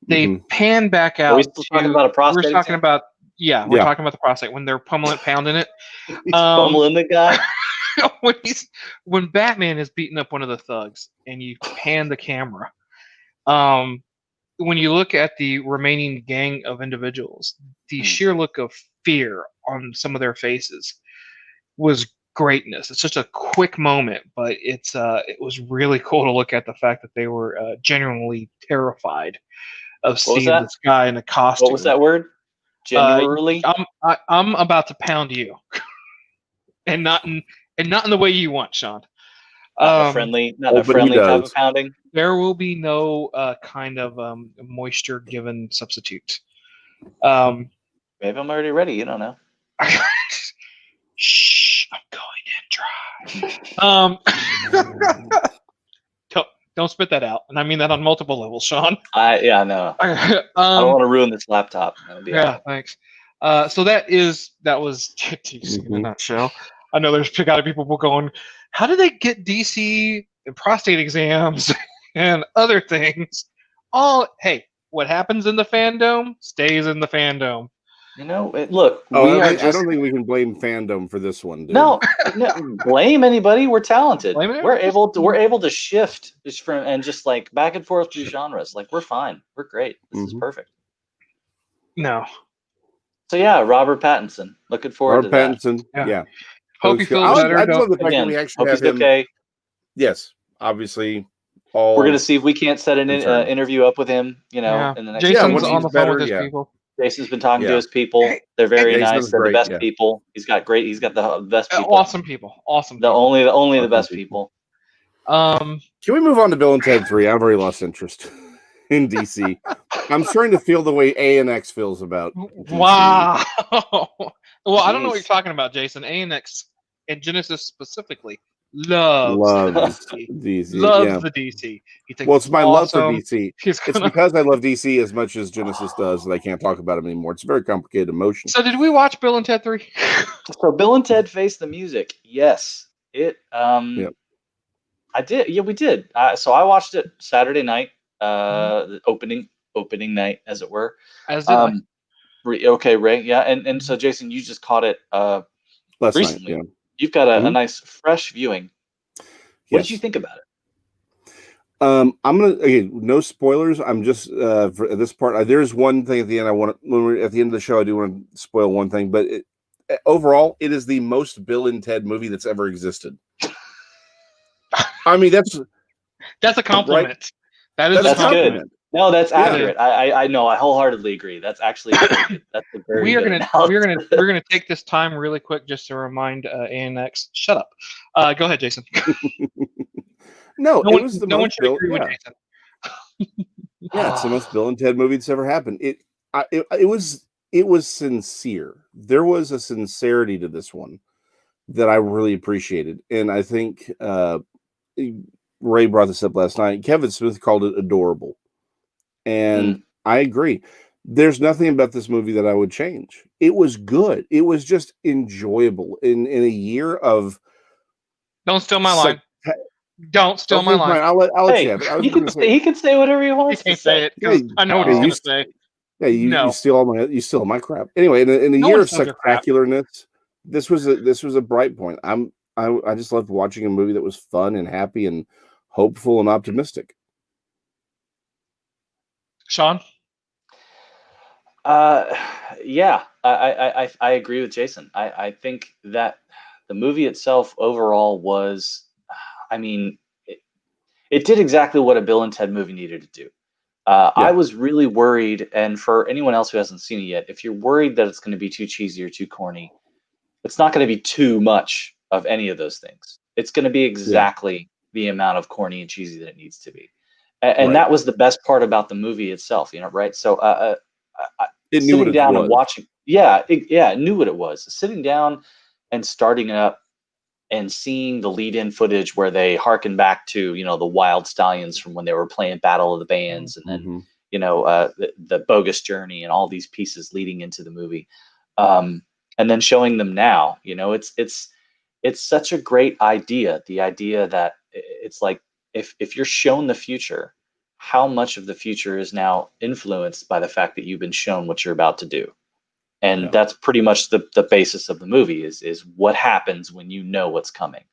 they pan back out. Are we still talking about a prostate? We're talking about talking about the prostate when they're pounding it. He's pummeling the guy. when Batman is beating up one of the thugs and you pan the camera, when you look at the remaining gang of individuals, the sheer look of fear on some of their faces was greatness. It's just a quick moment, but it was really cool to look at the fact that they were genuinely terrified of seeing this guy in a costume. What was that word? Genuinely? I'm about to pound you, and not in the way you want, Sean. Not a friendly type of pounding. There will be no kind of moisture given substitute. Maybe I'm already ready. You don't know. Shh! I'm going in dry. Don't spit that out, and I mean that on multiple levels, Sean. I know. I don't want to ruin this laptop. Thanks. So that was DC in a nutshell. I know there's got to be people going, how do they get DC and prostate exams and other things? Hey, what happens in the fandom stays in the fandom. Look. I don't think we can blame fandom for this one, dude. No, blame anybody. We're talented. We're able to shift and just like back and forth through genres. Like we're fine. We're great. This is perfect. No. So yeah, Robert Pattinson. Looking forward to that. Robert Pattinson. Yeah. Hope you feel better. I love the fact that we actually have him. Okay. Yes, obviously. We're gonna see if we can't set an interview up with him. In the next. Jason's on the phone with his people. Jason's been talking to his people. They're very nice. They're the best people. He's got the best people. Awesome people. Awesome. Only the best people. Can we move on to Bill and Ted 3? I've already lost interest in DC. I'm starting to feel the way A&X feels about DC. Wow. Well, I don't know what you're talking about, Jason. A&X and Genesis specifically loves DC. Loves the DC. He thinks well, it's my love for awesome. DC. It's because I love DC as much as Genesis does that I can't talk about him anymore. It's a very complicated emotion. So did we watch Bill and Ted 3? So Bill and Ted Face the Music. Yes. It Yep. I did. Yeah, we did. So I watched it Saturday night, the opening night, as it were. As did I. Okay, Ray. Yeah, and so Jason, you just caught it Last recently. night, yeah. You've got a nice fresh viewing. What did you think about it? I'm gonna no spoilers. I'm just for this part. There's one thing at the end I want to. When we're at the end of the show, I do want to spoil one thing, but overall, it is the most Bill and Ted movie that's ever existed. I mean, that's a compliment. Right? That's a compliment. Good. No, that's accurate. I know. I wholeheartedly agree. That's actually that's a very we're gonna take this time really quick just to remind ANX. Shut up. Go ahead, Jason. No one should Bill, agree with Jason. Yeah, it's the most Bill and Ted movie that's ever happened. It was sincere. There was a sincerity to this one that I really appreciated, and I think Ray brought this up last night. Kevin Smith called it adorable, and I agree. There's nothing about this movie that I would change. It was good. It was just enjoyable in a year of. Don't steal my line. Don't steal my line. I'll let you have it. He can say whatever he wants to say. It because I know what he's going to say. Yeah, you steal all my crap. Anyway, in a year of spectacularness, this was a bright point. I just loved watching a movie that was fun and happy and hopeful and optimistic. Sean? Yeah, I agree with Jason. I think that the movie itself overall was, I mean, it did exactly what a Bill and Ted movie needed to do. I was really worried, and for anyone else who hasn't seen it yet, if you're worried that it's going to be too cheesy or too corny, it's not going to be too much of any of those things. It's going to be exactly the amount of corny and cheesy that it needs to be. And that was the best part about the movie itself, right? So it knew what it was. And watching, it knew what it was. Sitting down and starting it up and seeing the lead-in footage where they harken back to, the Wild Stallions from when they were playing Battle of the Bands, and then the Bogus Journey and all these pieces leading into the movie, and then showing them now. It's such a great idea. The idea that it's like if you're shown the future, how much of the future is now influenced by the fact that you've been shown what you're about to do. And that's pretty much the basis of the movie is what happens when you know what's coming.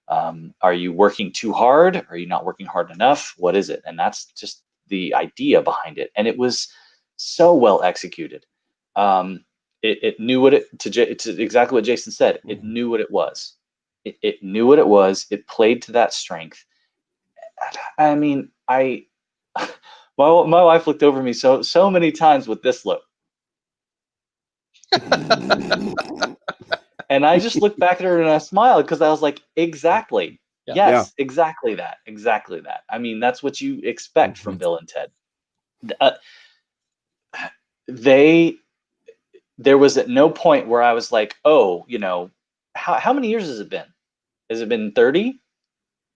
Are you working too hard? Are you not working hard enough? What is it? And that's just the idea behind it. And it was so well executed. It knew what to exactly what Jason said. It knew what it was. It knew what it was. It played to that strength. I mean, my wife looked over me so many times with this look. And I just looked back at her and I smiled because I was like, exactly. Yes, exactly that. Exactly that. I mean, that's what you expect from Bill and Ted. There was at no point where I was like, oh, how many years has it been? Has it been 30?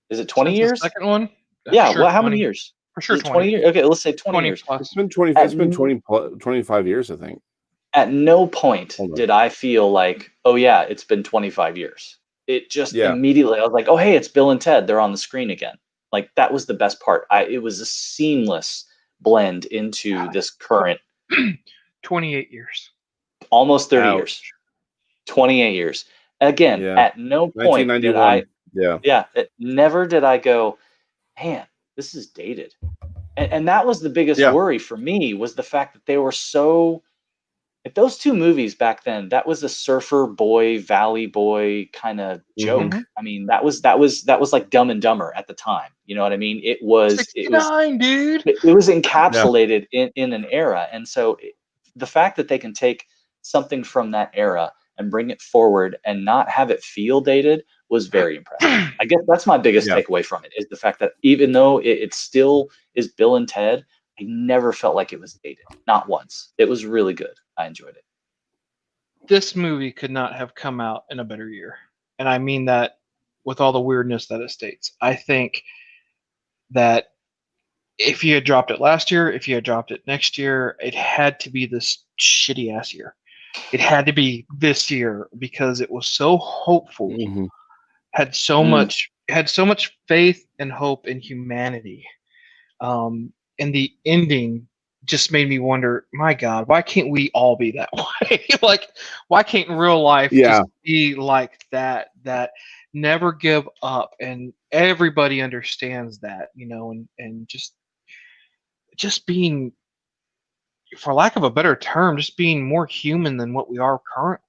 Is it 20 years? The second one? Yeah. Well, how many years? For sure, 20 years. Okay, let's say 20 years. Plus. It's been 20. It's been 25 years, I think. At no point did I feel like, oh yeah, it's been 25 years. It just immediately, I was like, oh hey, it's Bill and Ted. They're on the screen again. Like that was the best part. It was a seamless blend into this current. 28 years. Almost 30 years. 28 years. Again, at no point did I. Never did I go, man, this is dated. And that was the biggest worry for me, was the fact that they were so. If those two movies back then, that was a surfer boy, valley boy kind of joke. I mean, that was like Dumb and Dumber at the time. You know what I mean? It was 69, dude. It was encapsulated in an era, and so the fact that they can take something from that era and bring it forward and not have it feel dated was very impressive. I guess that's my biggest takeaway from it, is the fact that even though it still is Bill and Ted, I never felt like it was dated. Not once. It was really good. I enjoyed it. This movie could not have come out in a better year. And I mean that with all the weirdness that it states. I think that if you had dropped it last year, if you had dropped it next year, it had to be this shitty ass year. It had to be this year because it was so hopeful, had so much faith and hope in humanity. And the ending just made me wonder, my God, why can't we all be that way? Like, why can't real life just be like that? That never give up, and everybody understands that, and just being, for lack of a better term, just being more human than what we are currently.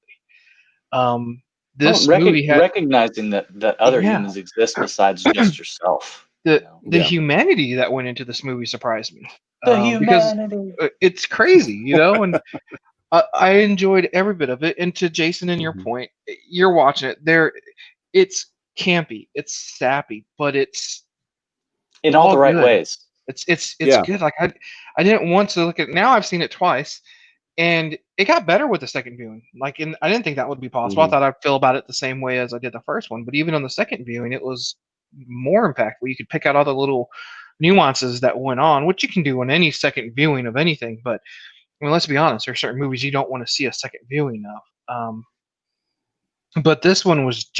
This movie had recognizing that other humans exist besides just yourself. The humanity that went into this movie surprised me. The humanity. Because it's crazy, and I enjoyed every bit of it. And to Jason and your point, you're watching it. It's campy, it's sappy, but it's in all the right ways. It's good. Like I didn't want to look at it. Now I've seen it twice, and it got better with the second viewing. Like, I didn't think that would be possible. I thought I'd feel about it the same way as I did the first one. But even on the second viewing, it was more impactful. You could pick out all the little nuances that went on, which you can do on any second viewing of anything. But I mean, let's be honest, there are certain movies you don't want to see a second viewing of. But this one was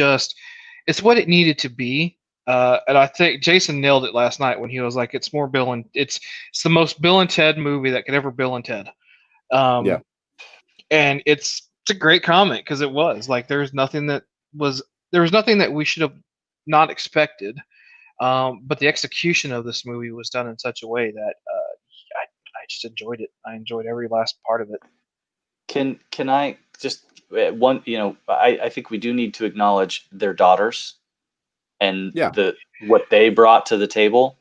it's what it needed to be. And I think Jason nailed it last night when he was like, it's more Bill and it's the most Bill and Ted movie that could ever Bill and Ted. And it's a great comment, because it was like, there was nothing that we should have not expected. But the execution of this movie was done in such a way that I just enjoyed it. I enjoyed every last part of it. Can I just one? I think we do need to acknowledge their daughters and what they brought to the table.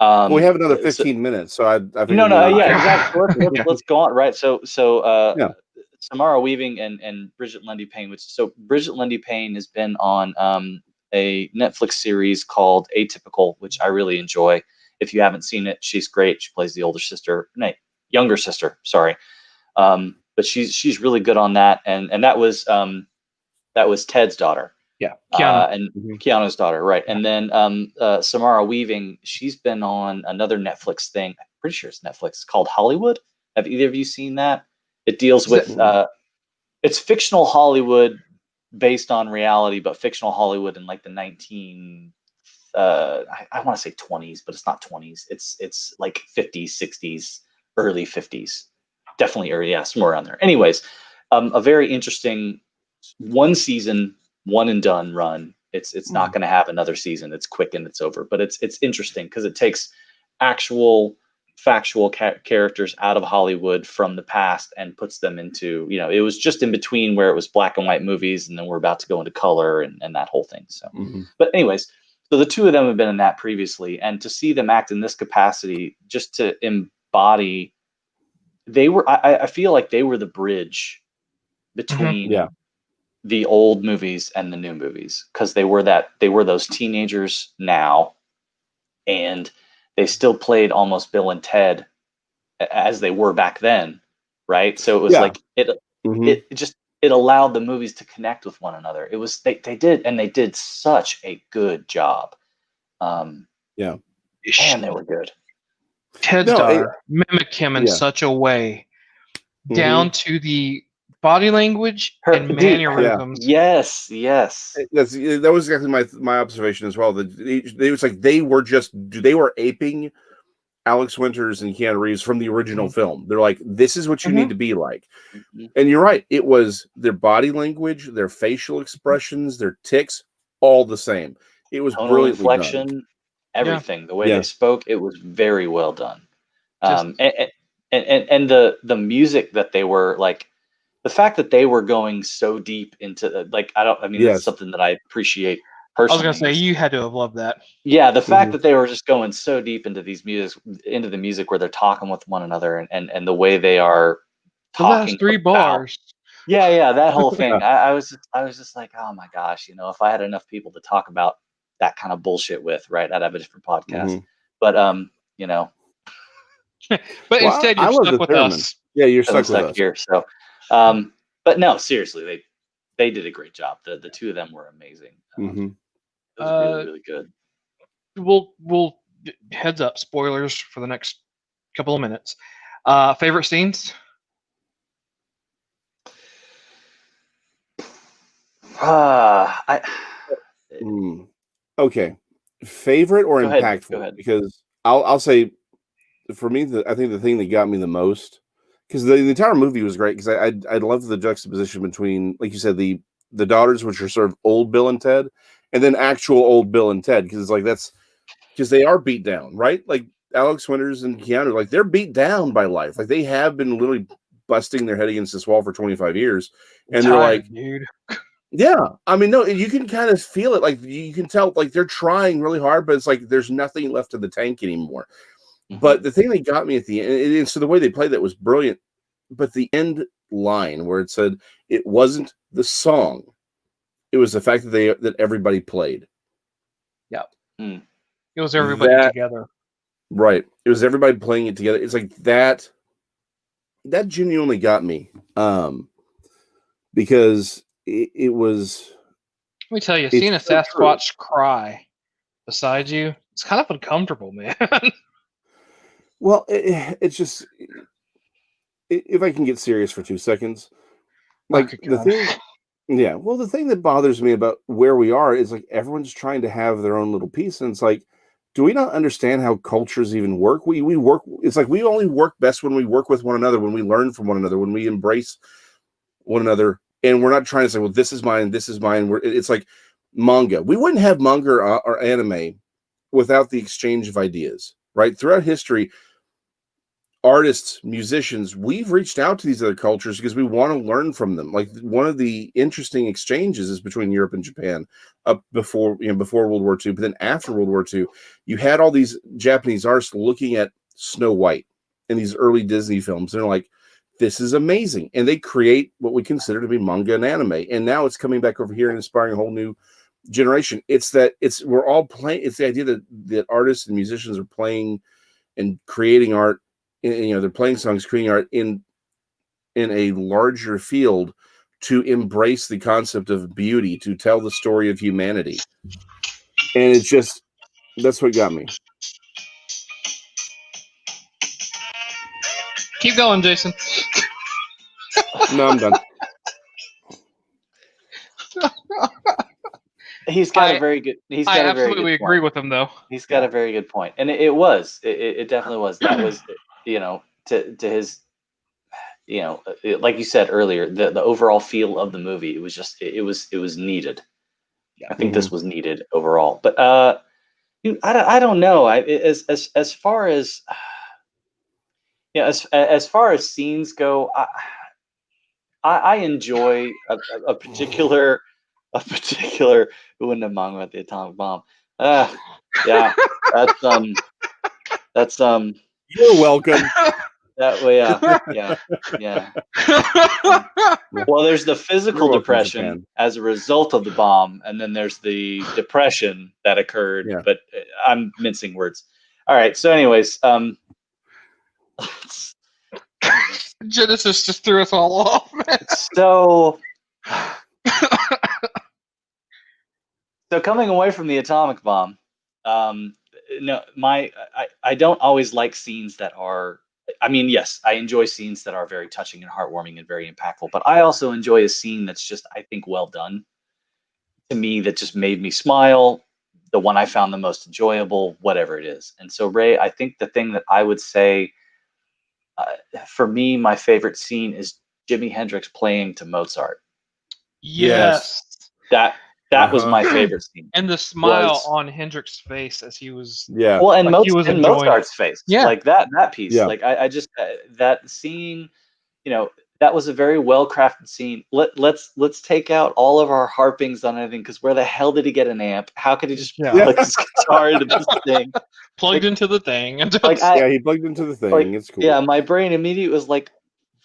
We have another 15 minutes, so I think exactly. Let's go on. Right. So Samara Weaving and Bridget Lundy Payne. Bridget Lundy Payne has been on a Netflix series called Atypical, which I really enjoy. If you haven't seen it, she's great. She plays the younger sister. Sorry, but she's really good on that. And that was Ted's daughter. Yeah, Keanu. And Keanu's daughter, right? And then Samara Weaving, she's been on another Netflix thing. I'm pretty sure it's Netflix, called Hollywood. Have either of you seen that? It deals with it's fictional Hollywood based on reality, but fictional Hollywood in like the I want to say 20s, but it's not 20s. It's like 50s, 60s, early 50s, definitely early, somewhere around there. Anyways, a very interesting one season, one and done run. It's not going to have another season. It's quick and it's over. But it's interesting because it takes actual factual characters out of Hollywood from the past and puts them into, it was just in between where it was black and white movies, and then we're about to go into color and that whole thing. So, but anyways, so the two of them have been in that previously, and to see them act in this capacity, just to embody, I feel like they were the bridge between the old movies and the new movies, because they were those teenagers now, and they still played almost Bill and Ted as they were back then, right? So it was like it allowed the movies to connect with one another. It was they did such a good job. Man, they were good. Ted's daughter mimicked him in such a way, down to the body language and mannerisms. Yes. That was exactly my observation as well. That it was like they were aping Alex Winters and Keanu Reeves from the original film. They're like, this is what you need to be like. And you're right. It was their body language, their facial expressions, their tics, all the same. It was brilliantly inflection, done. Everything, the way they spoke, it was very well done. And the music that they were like, the fact that they were going so deep into that's something that I appreciate personally. I was gonna say, you had to have loved that. Yeah, the fact that they were just going so deep into the music where they're talking with one another, and the way they are talking. The last 3 bars. Yeah, that whole thing. I was just like, oh my gosh, if I had enough people to talk about that kind of bullshit with, right? I'd have a different podcast. But But instead you're stuck with us. Yeah, you're stuck with us here. So but no, seriously, they did a great job. The two of them were amazing. It was really, really good. We'll heads up, spoilers for the next couple of minutes. Favorite scenes? Okay. Favorite or impactful? Go ahead. Because I'll say, for me, I think the thing that got me the most, because the entire movie was great, because I loved the juxtaposition between, like you said, the daughters, which are sort of old Bill and Ted, and then actual old Bill and Ted, because it's like because they are beat down, right? Like Alex Winters and Keanu, like they're beat down by life, like they have been literally busting their head against this wall for 25 years, and they're like, dude. Yeah, I mean, no, you can kind of feel it. Like you can tell, like they're trying really hard, but it's like there's nothing left in the tank anymore. Mm-hmm. But the thing that got me at the end, and so the way they played that was brilliant. But the end line where it said it wasn't the song, it was the fact that everybody played. Yeah, it was everybody together. Right, it was everybody playing it together. It's like that. That genuinely got me, because. It was. Let me tell you, seeing a Sasquatch cry beside you, it's kind of uncomfortable, man. Well, it's just, if I can get serious for 2 seconds, like the thing, yeah. Well, the thing that bothers me about where we are is like everyone's trying to have their own little piece, and it's like, do we not understand how cultures even work? We work. It's like we only work best when we work with one another, when we learn from one another, when we embrace one another. And we're not trying to say, well, this is mine, this is mine. It's like manga. We wouldn't have manga or anime without the exchange of ideas, right? Throughout history, artists, musicians, we've reached out to these other cultures because we want to learn from them. Like one of the interesting exchanges is between Europe and Japan up before World War II, but then after World War II, you had all these Japanese artists looking at Snow White and these early Disney films. And they're like, this is amazing. And they create what we consider to be manga and anime. And now it's coming back over here and inspiring a whole new generation. We're all playing. It's the idea that artists and musicians are playing and creating art. They're playing songs, creating art in a larger field to embrace the concept of beauty, to tell the story of humanity. And that's what got me. Keep going, Jason. No, I'm done. He's got a very good. I absolutely agree with him, though. He's got a very good point, and it was. It definitely was. That was, to his, like you said earlier, the overall feel of the movie. It was just. It was needed. Yeah, I think this was needed overall, but I don't know. As far as. Yeah, as far as scenes go, I enjoy a particular who wouldn't have manga about the atomic bomb. Yeah, that's You're welcome. That way, yeah. Well, there's the physical depression as a result of the bomb, and then there's the depression that occurred. Yeah. But I'm mincing words. All right. So, anyways, Genesis just threw us all off, man. So coming away from the atomic bomb, no, I don't always like scenes that are. I mean, yes, I enjoy scenes that are very touching and heartwarming and very impactful, but I also enjoy a scene that's just, I think, well done. To me, that just made me smile. The one I found the most enjoyable, whatever it is. And so, Ray, I think the thing that I would say. For me, my favorite scene is Jimi Hendrix playing to Mozart. Yes. That was my favorite scene. And the smile on Hendrix's face as he was. Yeah. Well, and Mozart's face. Yeah. Like that piece. Yeah. Like I just that scene, that was a very well crafted scene. Let's take out all of our harpings on anything, because where the hell did he get an amp? How could he just plug his guitar into this thing? Plugged into the thing. He plugged into the thing. Like, it's cool. Yeah, my brain immediately was like,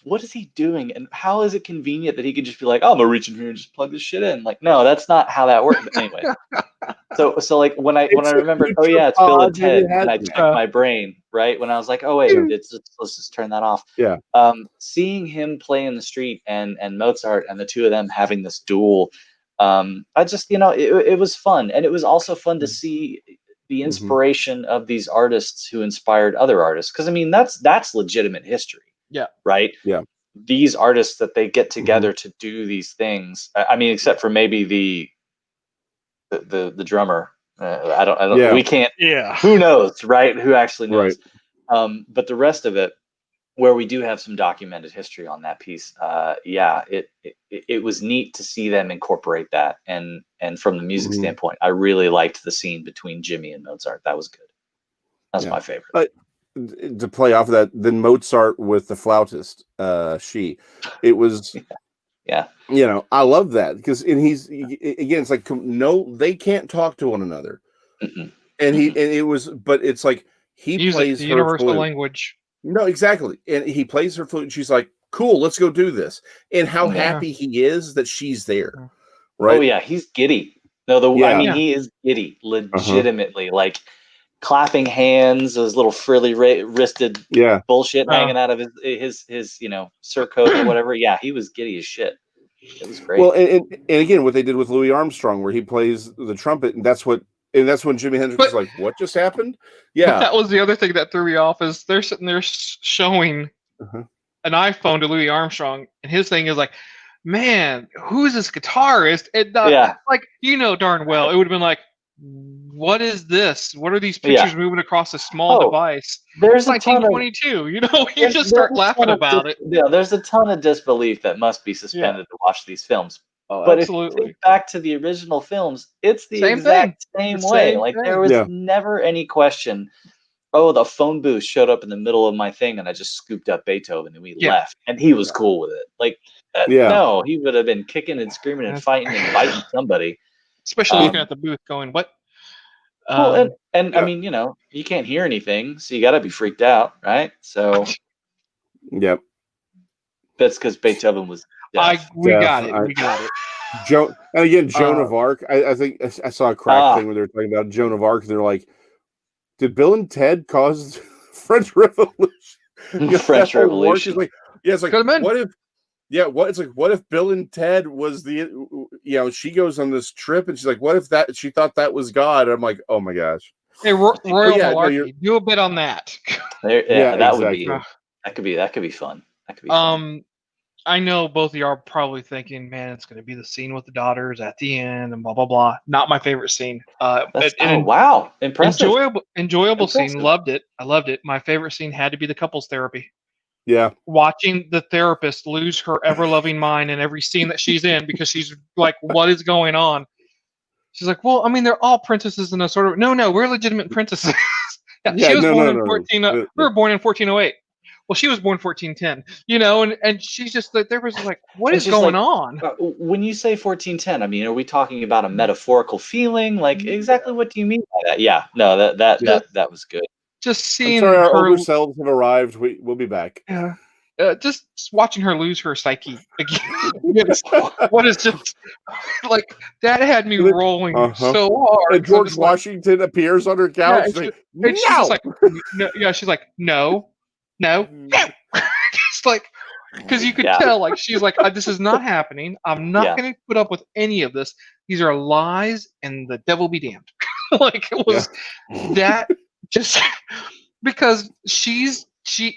what is he doing? And how is it convenient that he could just be like, oh, I'm gonna reach in here and just plug this shit in? Like, no, that's not how that works. But anyway. So like when I remembered, oh yeah, it's Bill and Ted, and I checked my brain, right? When I was like, oh wait, let's just turn that off. Yeah. Seeing him play in the street and Mozart and the two of them having this duel, I just, it was fun, and it was also fun to see the inspiration of these artists who inspired other artists. Because I mean, that's legitimate history. Yeah. Right. Yeah. These artists that they get together to do these things. I mean, except for maybe the drummer. I don't. Yeah. We can't. Yeah. Who knows, right? Who actually knows? Right. But the rest of it, where we do have some documented history on that piece, it was neat to see them incorporate that. And from the music standpoint, I really liked the scene between Jimmy and Mozart. That was good. That's my favorite. To play off of that, then Mozart with the flautist, it was, yeah. I love that because, and he's again, it's like no, they can't talk to one another, and it was, but it's like he plays the her universal flute. language. No, exactly, and he plays her flute. And she's like, "Cool, let's go do this." And how happy he is that she's there, right? Oh yeah, he's giddy. No, I mean, he is giddy, legitimately, like clapping hands, those little frilly wristed bullshit hanging out of his surcoat or whatever. Yeah, he was giddy as shit. It was great. Well, and again, what they did with Louis Armstrong, where he plays the trumpet, and that's when Jimi Hendrix was like, "What just happened?" Yeah, that was the other thing that threw me off. Is they're sitting there showing an iPhone to Louis Armstrong, and his thing is like, "Man, who's this guitarist?" And like darn well, it would have been like, what is this? What are these pictures moving across a small device? There's 1922. You just start laughing about it. Yeah, there's a ton of disbelief that must be suspended to watch these films. Oh, but absolutely. If you think back to the original films, it's the exact same way. Like there was never any question. Oh, the phone booth showed up in the middle of my thing, and I just scooped up Beethoven, and we left, and he was cool with it. Like, no, he would have been kicking and screaming and fighting and biting somebody. Especially looking at the booth going, what? Well, and I mean, you can't hear anything, so you got to be freaked out, right? So, yep. That's because Beethoven was deaf. We got it. Joan of Arc. I think I saw a crack thing where they were talking about Joan of Arc, and they're like, did Bill and Ted cause the French Revolution? French Revolution. Like, it's like, what if? Yeah, what if Bill and Ted was she goes on this trip and she's like, what if that she thought that was God? And I'm like, oh my gosh. Hey, Royal Malarkey, do a bit on that. That would be that could be fun. That could be fun. I know both of you are probably thinking, man, it's gonna be the scene with the daughters at the end and blah blah blah. Not my favorite scene. Wow. Impressive. Enjoyable scene. Loved it. I loved it. My favorite scene had to be the couples therapy. Yeah. Watching the therapist lose her ever-loving mind in every scene that she's in because she's like, what is going on? She's like, well, I mean, they're all princesses in a sort of... No, we're legitimate princesses. She was born in 14... We were born in 1408. Well, she was born 1410, and she's just like, there was like, what is going on? When you say 1410, I mean, are we talking about a metaphorical feeling? Like, exactly what do you mean by that? Yeah, no, that was good. Just seeing our older selves have arrived. We'll be back. Yeah. Just watching her lose her psyche again. What is just like that had me rolling so hard. And George Washington appears on her couch. She's just like, no. She's like, no. Just like, because you could tell, like, she's like, this is not happening. I'm not going to put up with any of this. These are lies, and the devil be damned. Like it was that. Just because she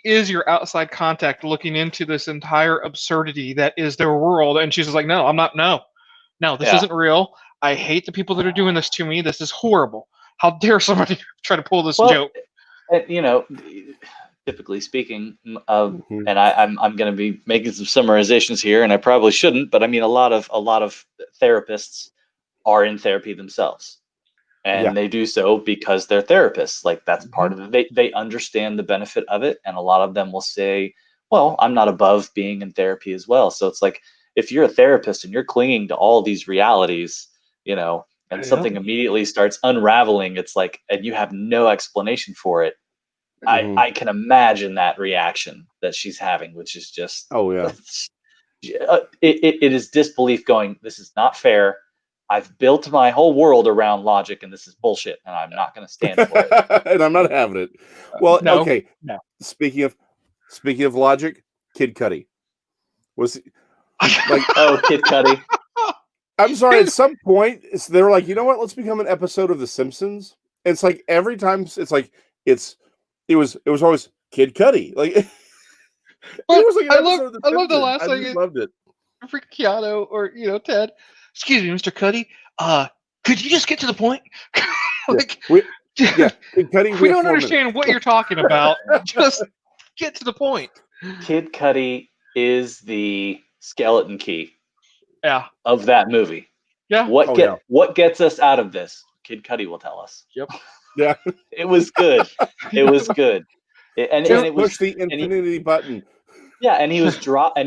is your outside contact looking into this entire absurdity that is their world, and she's just like, no, I'm not. No, this isn't real. I hate the people that are doing this to me. This is horrible. How dare somebody try to pull this joke? Typically speaking, and I'm going to be making some summarizations here, and I probably shouldn't, but I mean, a lot of therapists are in therapy themselves. And they do so because they're therapists. Like that's part of it. They understand the benefit of it. And a lot of them will say, well, I'm not above being in therapy as well. So it's like, if you're a therapist and you're clinging to all these realities, and something immediately starts unraveling, it's like, and you have no explanation for it. I can imagine that reaction that she's having, which is just, it is disbelief going, this is not fair. I've built my whole world around logic, and this is bullshit, and I'm not going to stand for it. And I'm not having it. Well, okay. No. Speaking of logic, Kid Cudi was like, Kid Cudi. I'm sorry. At some point, they were like, you know what? Let's become an episode of The Simpsons. And it's like every time, it's like it was always Kid Cudi. Like it was like an episode of The Simpsons. I love the last I thing. just loved it. For Keanu or Ted. Excuse me, Mr. Cuddy. Could you just get to the point? Like, Kid Cudi, we don't understand what you're talking about. Just get to the point. Kid Cudi is the skeleton key. Yeah. Of that movie. Yeah. What gets us out of this? Kid Cudi will tell us. Yep. Yeah. It was good. It was good. And it was push the infinity button. Yeah, and he was dropped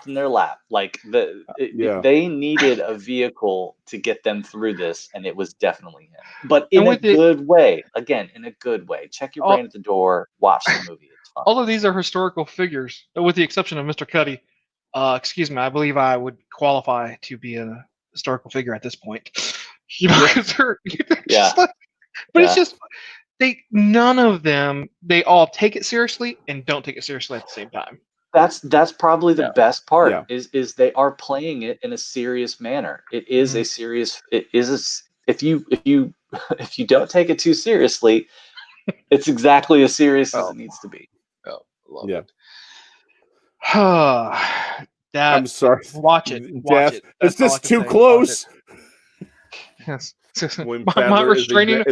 in their lap. Like they needed a vehicle to get them through this, and it was definitely him. But in a good way. Again, in a good way. Check your brain at the door. Watch the movie. It's fun. All of these are historical figures, with the exception of Mr. Cuddy. Excuse me, I believe I would qualify to be a historical figure at this point. It's just none of them. They all take it seriously and don't take it seriously at the same time. That's probably the best part. Is they are playing it in a serious manner. It is a serious. It is if you don't take it too seriously, it's exactly as serious as it needs to be. Oh, love it. I'm sorry. Watch it. Watch it. It's just too close. Yes. My restraining.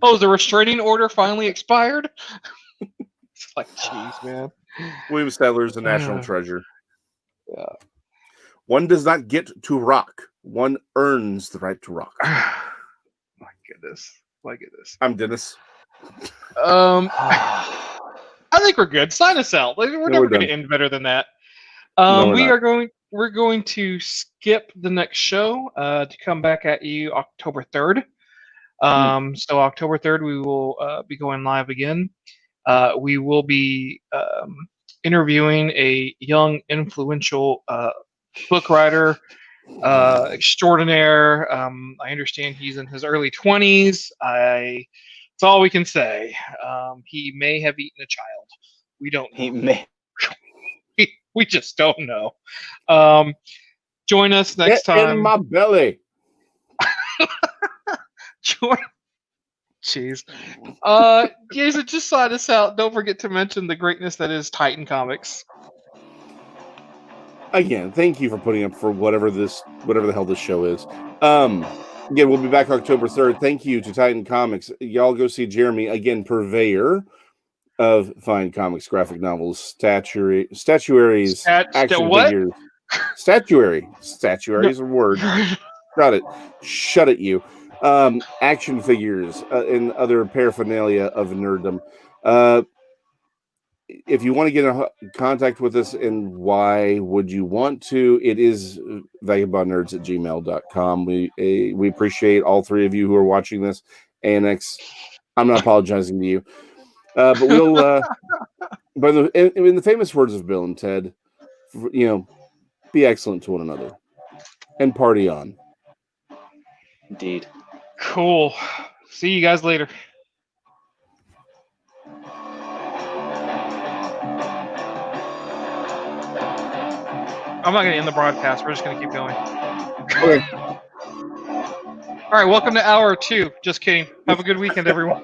Oh, the restraining order finally expired. It's like, jeez, man. William Sadler is a national treasure. Yeah. One does not get to rock. One earns the right to rock. My goodness. I'm Dennis. I think we're good. Sign us out. We're never going to end better than that. We're going to skip the next show to come back at you October 3rd. So October 3rd, we will be going live again. We will be interviewing a young, influential book writer extraordinaire. I understand he's in his early 20s. That's all we can say. He may have eaten a child. We don't know. He may. We just don't know. Join us next time. In my belly. Jeez. Jason, just sign us out. Don't forget to mention the greatness that is Titan Comics. Again, thank you for putting up for whatever the hell this show is. Again, we'll be back October 3rd. Thank you to Titan Comics. Y'all go see Jeremy, again, purveyor of fine comics, graphic novels, statuaries, action figures. Statuary. Statuary is a word. Shut it, you. Action figures and other paraphernalia of nerddom. If you want to get in contact with us, and why would you want to, it is vagabondnerds@gmail.com. We appreciate all three of you who are watching this. Annex, I'm not apologizing to you. But we'll, in the famous words of Bill and Ted, be excellent to one another and party on. Indeed. Cool. See you guys later. I'm not going to end the broadcast. We're just going to keep going. Okay. All right. Welcome to hour 2. Just kidding. Have a good weekend, everyone.